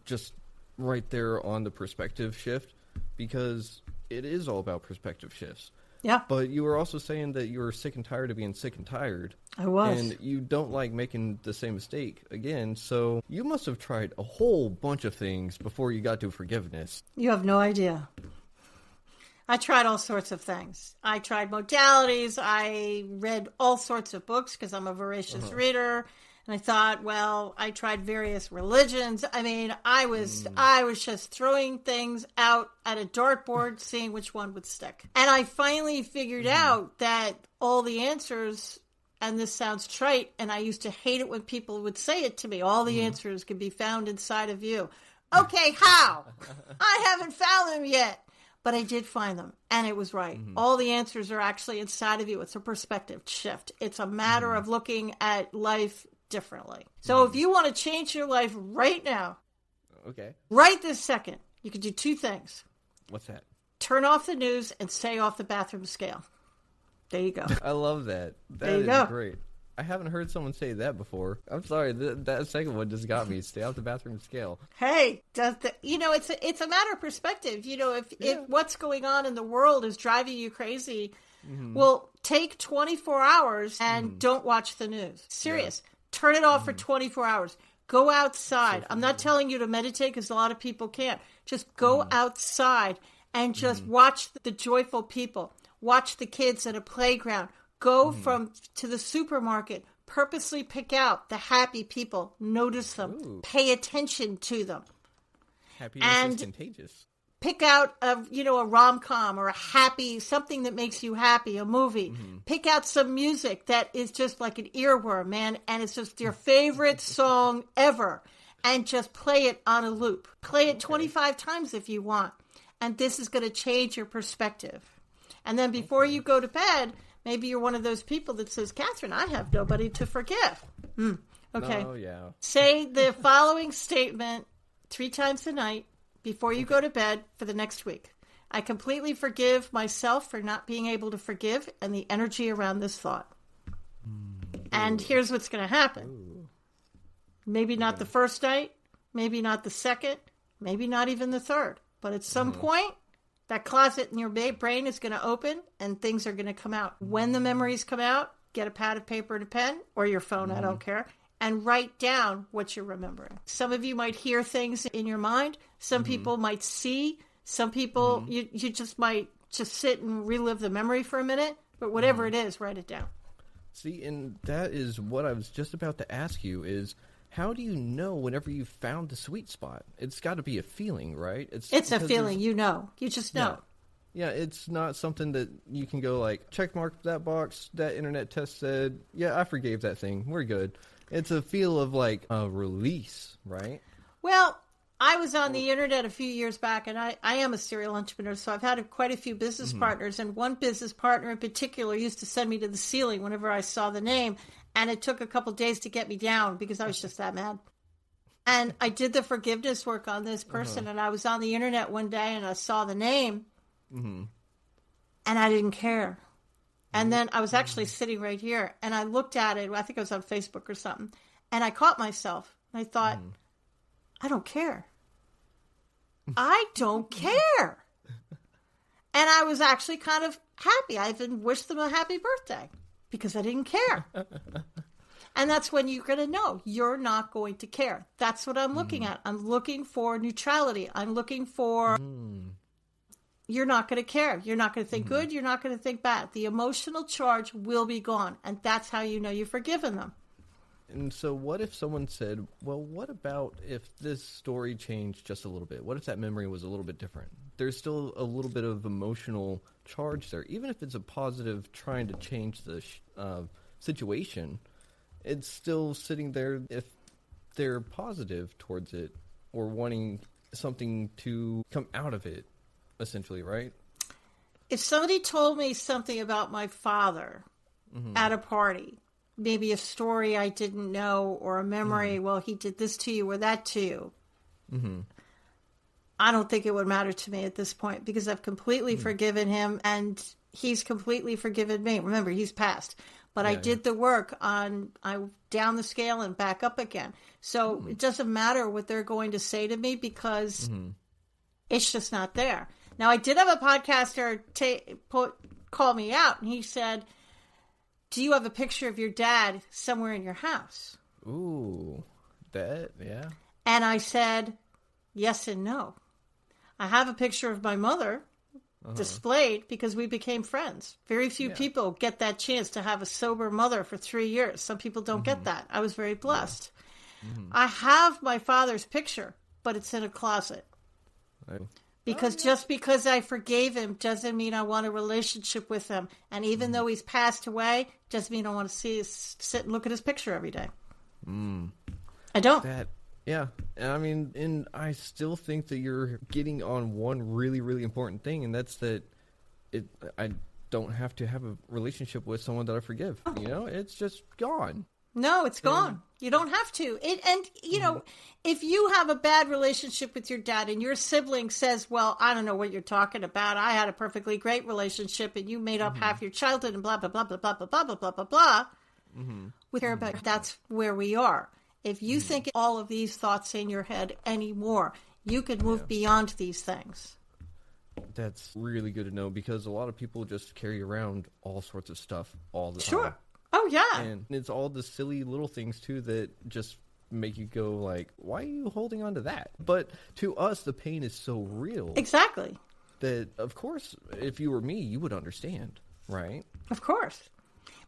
just right there on the perspective shift, because it is all about perspective shifts. Yeah. But you were also saying that you were sick and tired of being sick and tired. I was. And you don't like making the same mistake again. So you must have tried a whole bunch of things before you got to forgiveness. You have no idea. I tried all sorts of things. I tried modalities. I read all sorts of books because I'm a voracious reader. And I thought, well, I tried various religions. I mean, I was just throwing things out at a dartboard, seeing which one would stick. And I finally figured out that all the answers, and this sounds trite, and I used to hate it when people would say it to me, all the answers can be found inside of you. Okay, how? I haven't found them yet. But I did find them, and it was right. All the answers are actually inside of you. It's a perspective shift. It's a matter of looking at life differently. So if you want to change your life right now, right this second, you can do 2 things. What's that? Turn off the news and stay off the bathroom scale. There you go. I love that. That is great. I haven't heard someone say that before. I'm sorry, that second one just got me. Stay off the bathroom scale. Hey, it's a matter of perspective. You know, if what's going on in the world is driving you crazy, well, take 24 hours and don't watch the news. Serious. Yeah. Turn it off for 24 hours. Go outside. I'm not telling you to meditate because a lot of people can't. Just go outside and just watch the joyful people. Watch the kids at a playground. Go to the supermarket. Purposely pick out the happy people. Notice them. Ooh. Pay attention to them. Happiness is contagious. Pick out a rom-com or a happy, something that makes you happy, a movie. Pick out some music that is just like an earworm, man, and it's just your favorite song ever. and just play it on a loop. Play it 25 times if you want. And this is going to change your perspective. And then before you go to bed, maybe you're one of those people that says, Catherine, I have nobody to forgive. Okay. Oh, yeah. Say the following statement 3 times a night before you go to bed for the next week. I completely forgive myself for not being able to forgive and the energy around this thought. And here's what's going to happen. Maybe not the first night, maybe not the second, maybe not even the third. But at some point, that closet in your brain is going to open and things are going to come out. When the memories come out, get a pad of paper and a pen or your phone, I don't care, and write down what you're remembering. Some of you might hear things in your mind. Some people might see. Some people, you just might just sit and relive the memory for a minute. But whatever it is, write it down. See, and that is what I was just about to ask you is, how do you know whenever you've found the sweet spot? It's got to be a feeling, right? It's a feeling, you know. You just know. Yeah, it's not something that you can go like, check mark that box, that internet test said, yeah, I forgave that thing, we're good. It's a feel of like a release, right? Well, I was on the internet a few years back, and I am a serial entrepreneur, so I've had quite a few business partners, and one business partner in particular used to send me to the ceiling whenever I saw the name, and it took a couple days to get me down because I was just that mad. And I did the forgiveness work on this person, and I was on the internet one day, and I saw the name, and I didn't care. And then I was actually sitting right here, and I looked at it, I think it was on Facebook or something, and I caught myself, and I thought, I don't care. I don't care. And I was actually kind of happy. I even wished them a happy birthday because I didn't care. And that's when you're going to know you're not going to care. That's what I'm looking at. I'm looking for neutrality. I'm looking for you're not going to care. You're not going to think good. You're not going to think bad. The emotional charge will be gone. And that's how you know you've forgiven them. And so what if someone said, well, what about if this story changed just a little bit? What if that memory was a little bit different? There's still a little bit of emotional charge there. Even if it's a positive trying to change the situation, it's still sitting there if they're positive towards it or wanting something to come out of it, essentially, right? If somebody told me something about my father at a party, maybe a story I didn't know or a memory, well, he did this to you or that to you. I don't think it would matter to me at this point because I've completely forgiven him and he's completely forgiven me. Remember, he's passed. But I did the work on, I down the scale and back up again. So it doesn't matter what they're going to say to me because it's just not there. Now, I did have a podcaster call me out and he said, do you have a picture of your dad somewhere in your house? Ooh, that, yeah. And I said, yes and no. I have a picture of my mother displayed because we became friends. Very few people get that chance to have a sober mother for 3 years. Some people don't get that. I was very blessed. I have my father's picture, but it's in a closet. Because just because I forgave him doesn't mean I want a relationship with him. And even though he's passed away, doesn't mean I want to sit and look at his picture every day. I don't. Yeah. I mean, and I still think that you're getting on one really, really important thing, and that's that I don't have to have a relationship with someone that I forgive. You know, it's just gone. No, it's gone. You don't have to. You know, if you have a bad relationship with your dad and your sibling says, well, I don't know what you're talking about. I had a perfectly great relationship and you made up half your childhood and blah, blah, blah, blah, blah, blah, blah, blah, blah, blah, blah. We care about that's where we are. If you think all of these thoughts in your head anymore, you could move beyond these things. That's really good to know because a lot of people just carry around all sorts of stuff all the time. Sure. Oh, yeah. And it's all the silly little things, too, that just make you go like, why are you holding on to that? But to us, the pain is so real. Exactly. That, of course, if you were me, you would understand, right? Of course.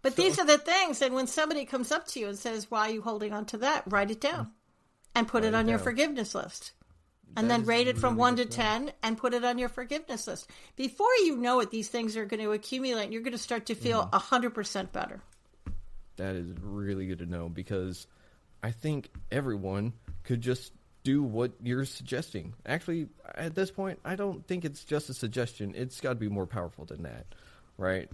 But these are the things, and when somebody comes up to you and says, why are you holding on to that? Write it down and put it on your forgiveness list. And then rate it from 1 to 10 and put it on your forgiveness list. Before you know it, these things are going to accumulate. You're going to start to feel 100% better. That is really good to know because I think everyone could just do what you're suggesting. Actually, at this point, I don't think it's just a suggestion. It's got to be more powerful than that, right?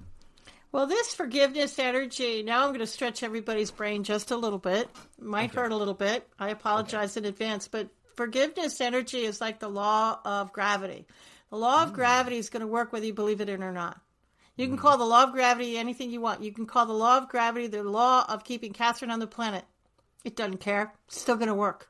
Well, this forgiveness energy, now I'm going to stretch everybody's brain just a little bit. Might hurt a little bit. I apologize in advance, but forgiveness energy is like the law of gravity. The law of gravity is going to work whether you believe it in or not. You can call the law of gravity anything you want. You can call the law of gravity the law of keeping Catherine on the planet. It doesn't care. It's still going to work.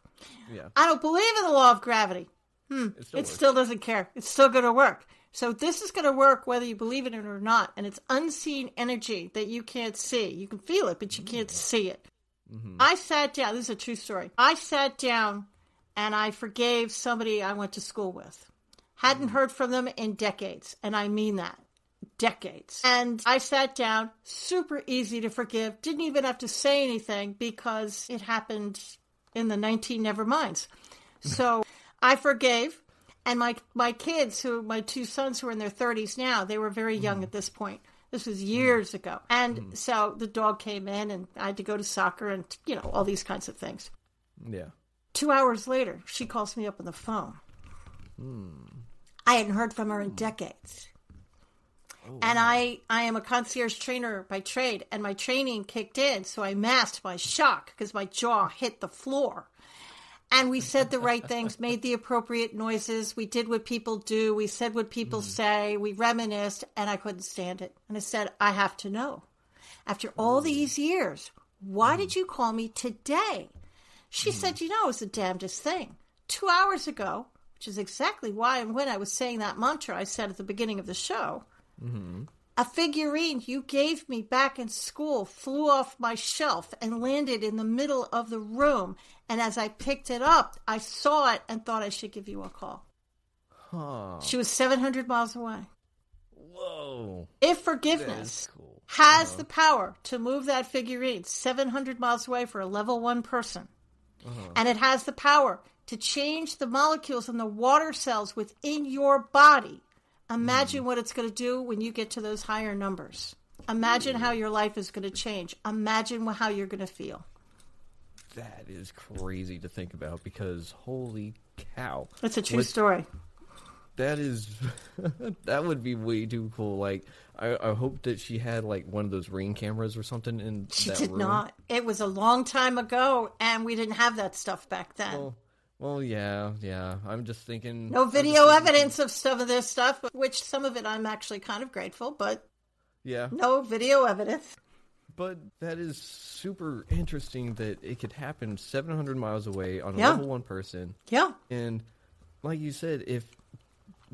Yeah. I don't believe in the law of gravity. It still doesn't care. It's still going to work. So this is going to work whether you believe in it or not. And it's unseen energy that you can't see. You can feel it, but you can't see it. I sat down. This is a true story. I sat down and I forgave somebody I went to school with. Hadn't heard from them in decades. And I mean that. Decades. And I sat down, super easy to forgive. Didn't even have to say anything because it happened in the 19 never minds. So I forgave. And my kids, my two sons who are in their 30s now, they were very young at this point. This was years ago. And so the dog came in and I had to go to soccer and, all these kinds of things. Yeah. 2 hours later, she calls me up on the phone. I hadn't heard from her in decades. Oh, and I am a concierge trainer by trade, and my training kicked in, so I masked my shock because my jaw hit the floor. And we said the right things, made the appropriate noises. We did what people do. We said what people say. We reminisced, and I couldn't stand it. And I said, I have to know. After all these years, why did you call me today? She said, it was the damnedest thing. 2 hours ago, which is exactly why and when I was saying that mantra I said at the beginning of the show, a figurine you gave me back in school flew off my shelf and landed in the middle of the room. And as I picked it up, I saw it and thought I should give you a call. She was 700 miles away. Whoa. If forgiveness has the power to move that figurine 700 miles away for a level 1 person, and it has the power to change the molecules in the water cells within your body, imagine what it's going to do when you get to those higher numbers. Imagine how your life is going to change. Imagine how you're going to feel. That is crazy to think about because holy cow. It's a true story. That is, that would be way too cool. Like, I hope that she had like one of those Ring cameras or something in that room. She did not. It was a long time ago and we didn't have that stuff back then. Well, yeah. I'm just thinking. No video evidence of some of this stuff, which some of it I'm actually kind of grateful, but yeah, no video evidence. But that is super interesting that it could happen 700 miles away on a level 1 person. Yeah. And like you said, if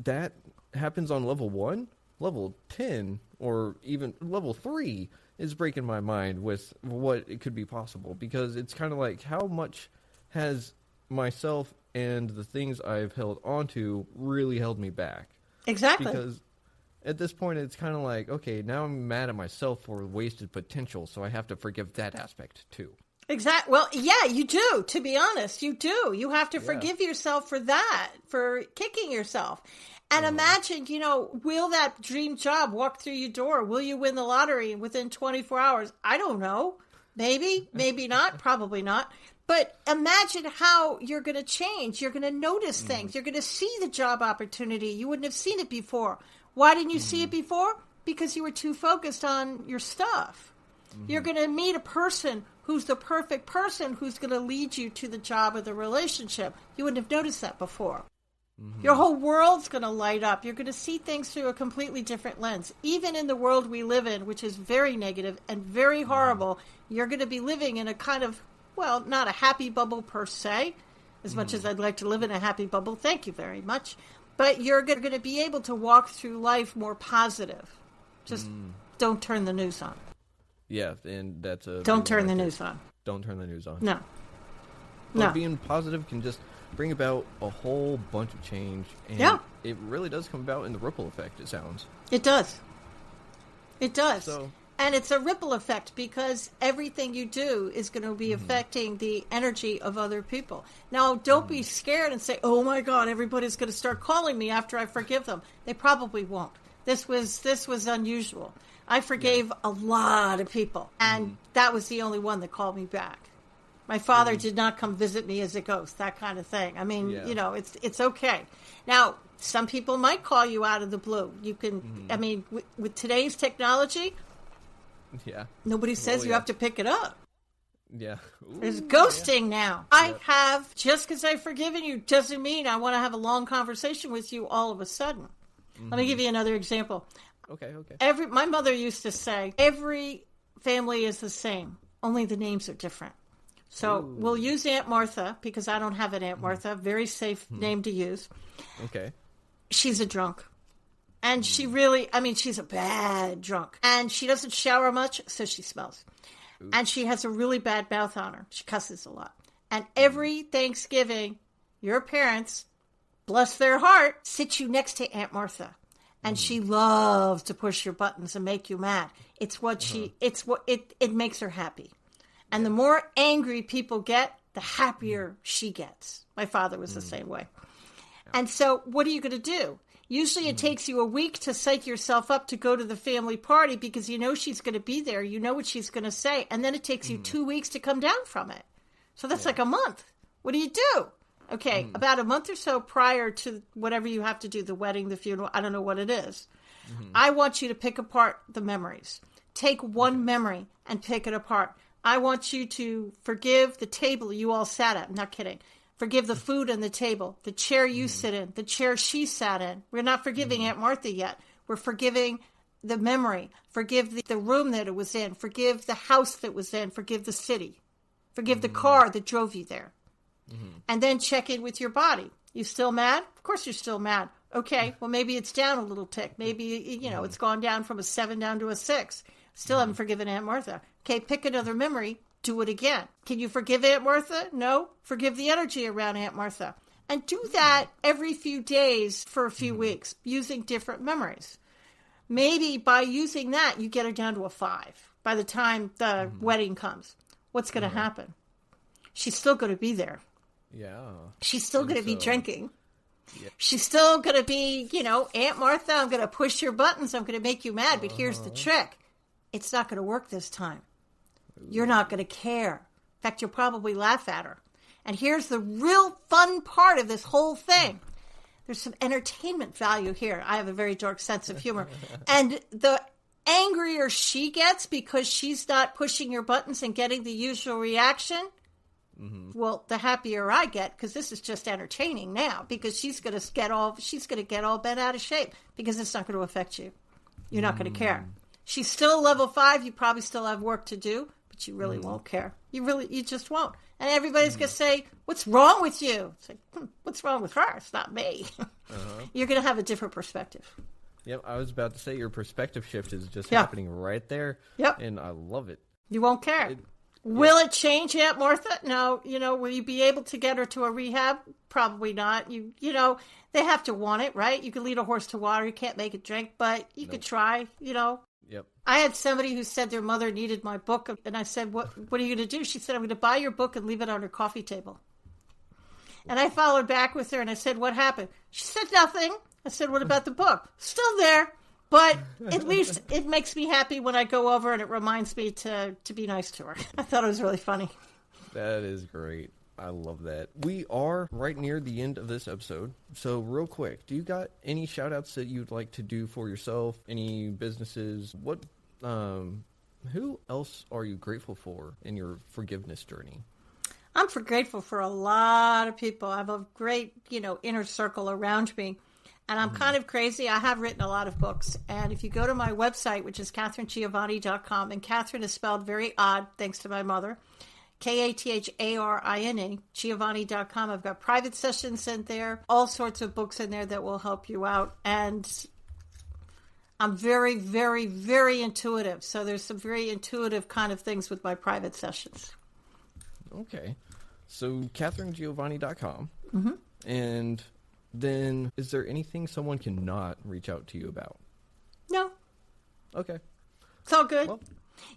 that happens on level 1, level 10, or even level 3 is breaking my mind with what it could be possible. Because it's kind of like how much has myself and the things I've held onto really held me back. Exactly. Because at this point, it's kind of like, okay, now I'm mad at myself for wasted potential, so I have to forgive that aspect too. Exactly. Well, yeah, you do. To be honest, you do. You have to forgive yourself for that, for kicking yourself. And imagine, will that dream job walk through your door? Will you win the lottery within 24 hours? I don't know. Maybe, maybe not, probably not. But imagine how you're going to change. You're going to notice things. You're going to see the job opportunity. You wouldn't have seen it before. Why didn't you see it before? Because you were too focused on your stuff. You're going to meet a person who's the perfect person who's going to lead you to the job or the relationship. You wouldn't have noticed that before. Your whole world's going to light up. You're going to see things through a completely different lens. Even in the world we live in, which is very negative and very horrible, you're going to be living in a kind of, well, not a happy bubble per se, as much as I'd like to live in a happy bubble. Thank you very much. But you're going to be able to walk through life more positive. Just don't turn the news on. Yeah, and that's a... Don't turn the news on. Don't turn the news on. No. But being positive can just bring about a whole bunch of change. And it really does come about in the ripple effect, it sounds. It does. It does. So... And it's a ripple effect because everything you do is going to be affecting the energy of other people. Now, don't be scared and say, oh my God, everybody's going to start calling me after I forgive them. They probably won't. This was unusual. I forgave a lot of people, and that was the only one that called me back. My father did not come visit me as a ghost, that kind of thing. I mean, it's okay. Now, some people might call you out of the blue. You can, I mean, with today's technology, nobody says you have to pick it up. Yeah. Ooh, there's ghosting now. I have, just because I've forgiven you doesn't mean I want to have a long conversation with you all of a sudden. Let me give you another example. Okay. My mother used to say, every family is the same, only the names are different. So we'll use Aunt Martha, because I don't have an Aunt Martha. Very safe name to use. Okay. She's a drunk. And she really, I mean, she's a bad drunk. And she doesn't shower much, so she smells. Ooh. And she has a really bad mouth on her. She cusses a lot. And every Thanksgiving, your parents, bless their heart, sit you next to Aunt Martha. And she loves to push your buttons and make you mad. It's what it makes her happy. And the more angry people get, the happier she gets. My father was the same way. And so what are you going to do? Usually it takes you a week to psych yourself up to go to the family party because you know she's going to be there. You know what she's going to say. And then it takes you 2 weeks to come down from it. So that's like a month. What do you do? Okay, about a month or so prior to whatever you have to do, the wedding, the funeral, I don't know what it is. I want you to pick apart the memories. Take one memory and pick it apart. I want you to forgive the table you all sat at. I'm not kidding. Forgive the food on the table, the chair you sit in, the chair she sat in. We're not forgiving Aunt Martha yet. We're forgiving the memory. Forgive the room that it was in. Forgive the house that was in. Forgive the city. Forgive the car that drove you there. And then check in with your body. You still mad? Of course you're still mad. Okay, well, maybe it's down a little tick. Maybe, it's gone down from a 7 down to a 6. Still haven't forgiven Aunt Martha. Okay, pick another memory. Do it again. Can you forgive Aunt Martha? No. Forgive the energy around Aunt Martha. And do that every few days for a few weeks, using different memories. Maybe by using that, you get her down to a 5 by the time the wedding comes. What's going to happen? She's still going to be there. Yeah. She's still going to be drinking. Yeah. She's still going to be, Aunt Martha, I'm going to push your buttons. I'm going to make you mad. But here's the trick. It's not going to work this time. You're not going to care. In fact, you'll probably laugh at her. And here's the real fun part of this whole thing. There's some entertainment value here. I have a very dark sense of humor. And the angrier she gets because she's not pushing your buttons and getting the usual reaction, well, the happier I get, because this is just entertaining now, because she's going to get all bent out of shape, because it's not going to affect you. You're not going to care. She's still level 5. You probably still have work to do, but you really won't care. You just won't. And everybody's going to say, what's wrong with you? It's like, what's wrong with her? It's not me. You're going to have a different perspective. Yep, I was about to say your perspective shift is just happening right there. Yep. And I love it. You won't care. Will it change Aunt Martha? No. Will you be able to get her to a rehab? Probably not. They have to want it, right? You can lead a horse to water. You can't make it drink, but you could try, Yep. I had somebody who said their mother needed my book, and I said, what are you going to do? She said, I'm going to buy your book and leave it on her coffee table. And I followed back with her, and I said, what happened? She said, nothing. I said, what about the book? Still there, but at least it makes me happy when I go over, and it reminds me to be nice to her. I thought it was really funny. That is great. I love that. We are right near the end of this episode. So real quick, do you got any shout outs that you'd like to do for yourself? Any businesses? Who else are you grateful for in your forgiveness journey? I'm grateful for a lot of people. I have a great, inner circle around me. And I'm kind of crazy. I have written a lot of books. And if you go to my website, which is KatharineGiovanni.com, and Catherine is spelled very odd, thanks to my mother, Katharine, Giovanni.com. I've got private sessions in there, all sorts of books in there that will help you out. And I'm very, very, very intuitive. So there's some very intuitive kind of things with my private sessions. Okay. So KatharineGiovanni.com. And then is there anything someone cannot reach out to you about? No. Okay. It's all good. Well,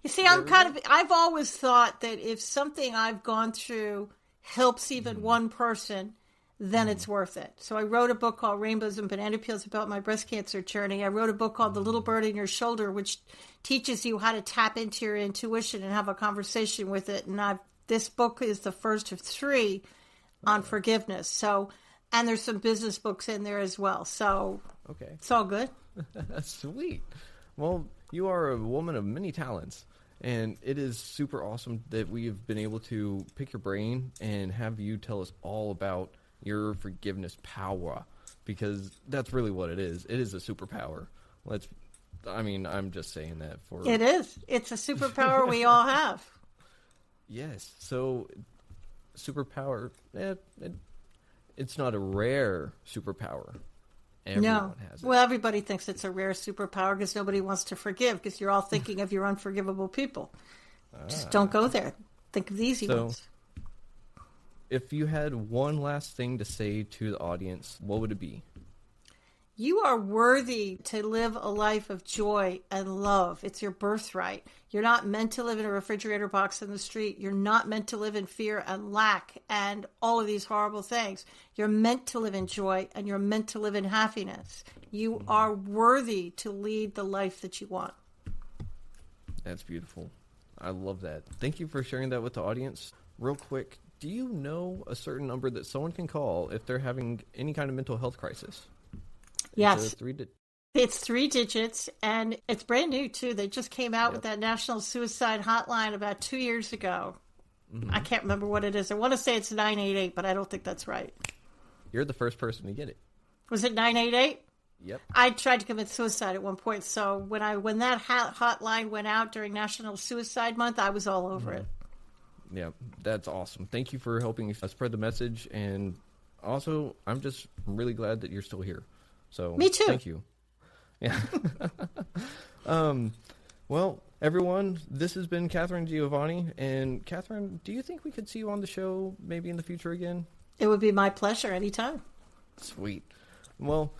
you see, I've always thought that if something I've gone through helps even one person, then it's worth it. So I wrote a book called Rainbows and Banana Peels about my breast cancer journey. I wrote a book called The Little Bird in Your Shoulder, which teaches you how to tap into your intuition and have a conversation with it. And I've This book is the first of 3 on forgiveness. So, and there's some business books in there as well. So, okay, it's all good. Sweet. Well, you are a woman of many talents, and it is super awesome that we have been able to pick your brain and have you tell us all about your forgiveness power, because that's really what it is. It is a superpower. I'm just saying that for... It is. It's a superpower we all have. Yes. So, superpower, it's not a rare superpower. Everyone has it. Well, everybody thinks it's a rare superpower because nobody wants to forgive, because you're all thinking of your unforgivable people. Just don't go there. Think of the easy ones. If you had one last thing to say to the audience, what would it be? You are worthy to live a life of joy and love. It's your birthright. You're not meant to live in a refrigerator box in the street. You're not meant to live in fear and lack and all of these horrible things. You're meant to live in joy, and you're meant to live in happiness. You are worthy to lead the life that you want. That's beautiful. I love that. Thank you for sharing that with the audience. Real quick, do you know a certain number that someone can call if they're having any kind of mental health crisis? Yes. It's 3 digits, and it's brand new, too. They just came out with that National Suicide Hotline about 2 years ago. Mm-hmm. I can't remember what it is. I want to say it's 988, but I don't think that's right. You're the first person to get it. Was it 988? Yep. I tried to commit suicide at one point, so when that hotline went out during National Suicide Month, I was all over it. Yeah, that's awesome. Thank you for helping spread the message, and also, I'm just really glad that you're still here. So, me too. Thank you. Yeah. Well, everyone, this has been Catherine Giovanni. And Catherine, do you think we could see you on the show maybe in the future again? It would be my pleasure anytime. Sweet. Well,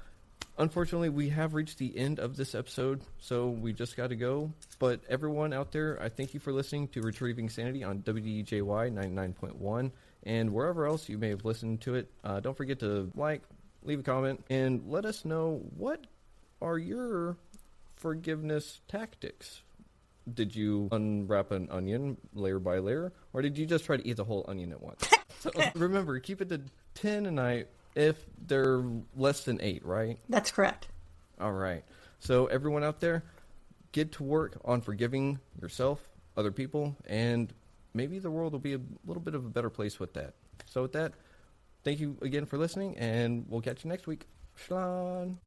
unfortunately, we have reached the end of this episode, so we just got to go. But everyone out there, I thank you for listening to Retrieving Sanity on WDJY 99.1 and wherever else you may have listened to it. Don't forget to leave a comment, and let us know, what are your forgiveness tactics? Did you unwrap an onion layer by layer, or did you just try to eat the whole onion at once? So remember, keep it to 10 a night if they're less than 8, right? That's correct. All right. So everyone out there, get to work on forgiving yourself, other people, and maybe the world will be a little bit of a better place with that. So with that, thank you again for listening, and we'll catch you next week. Shalom.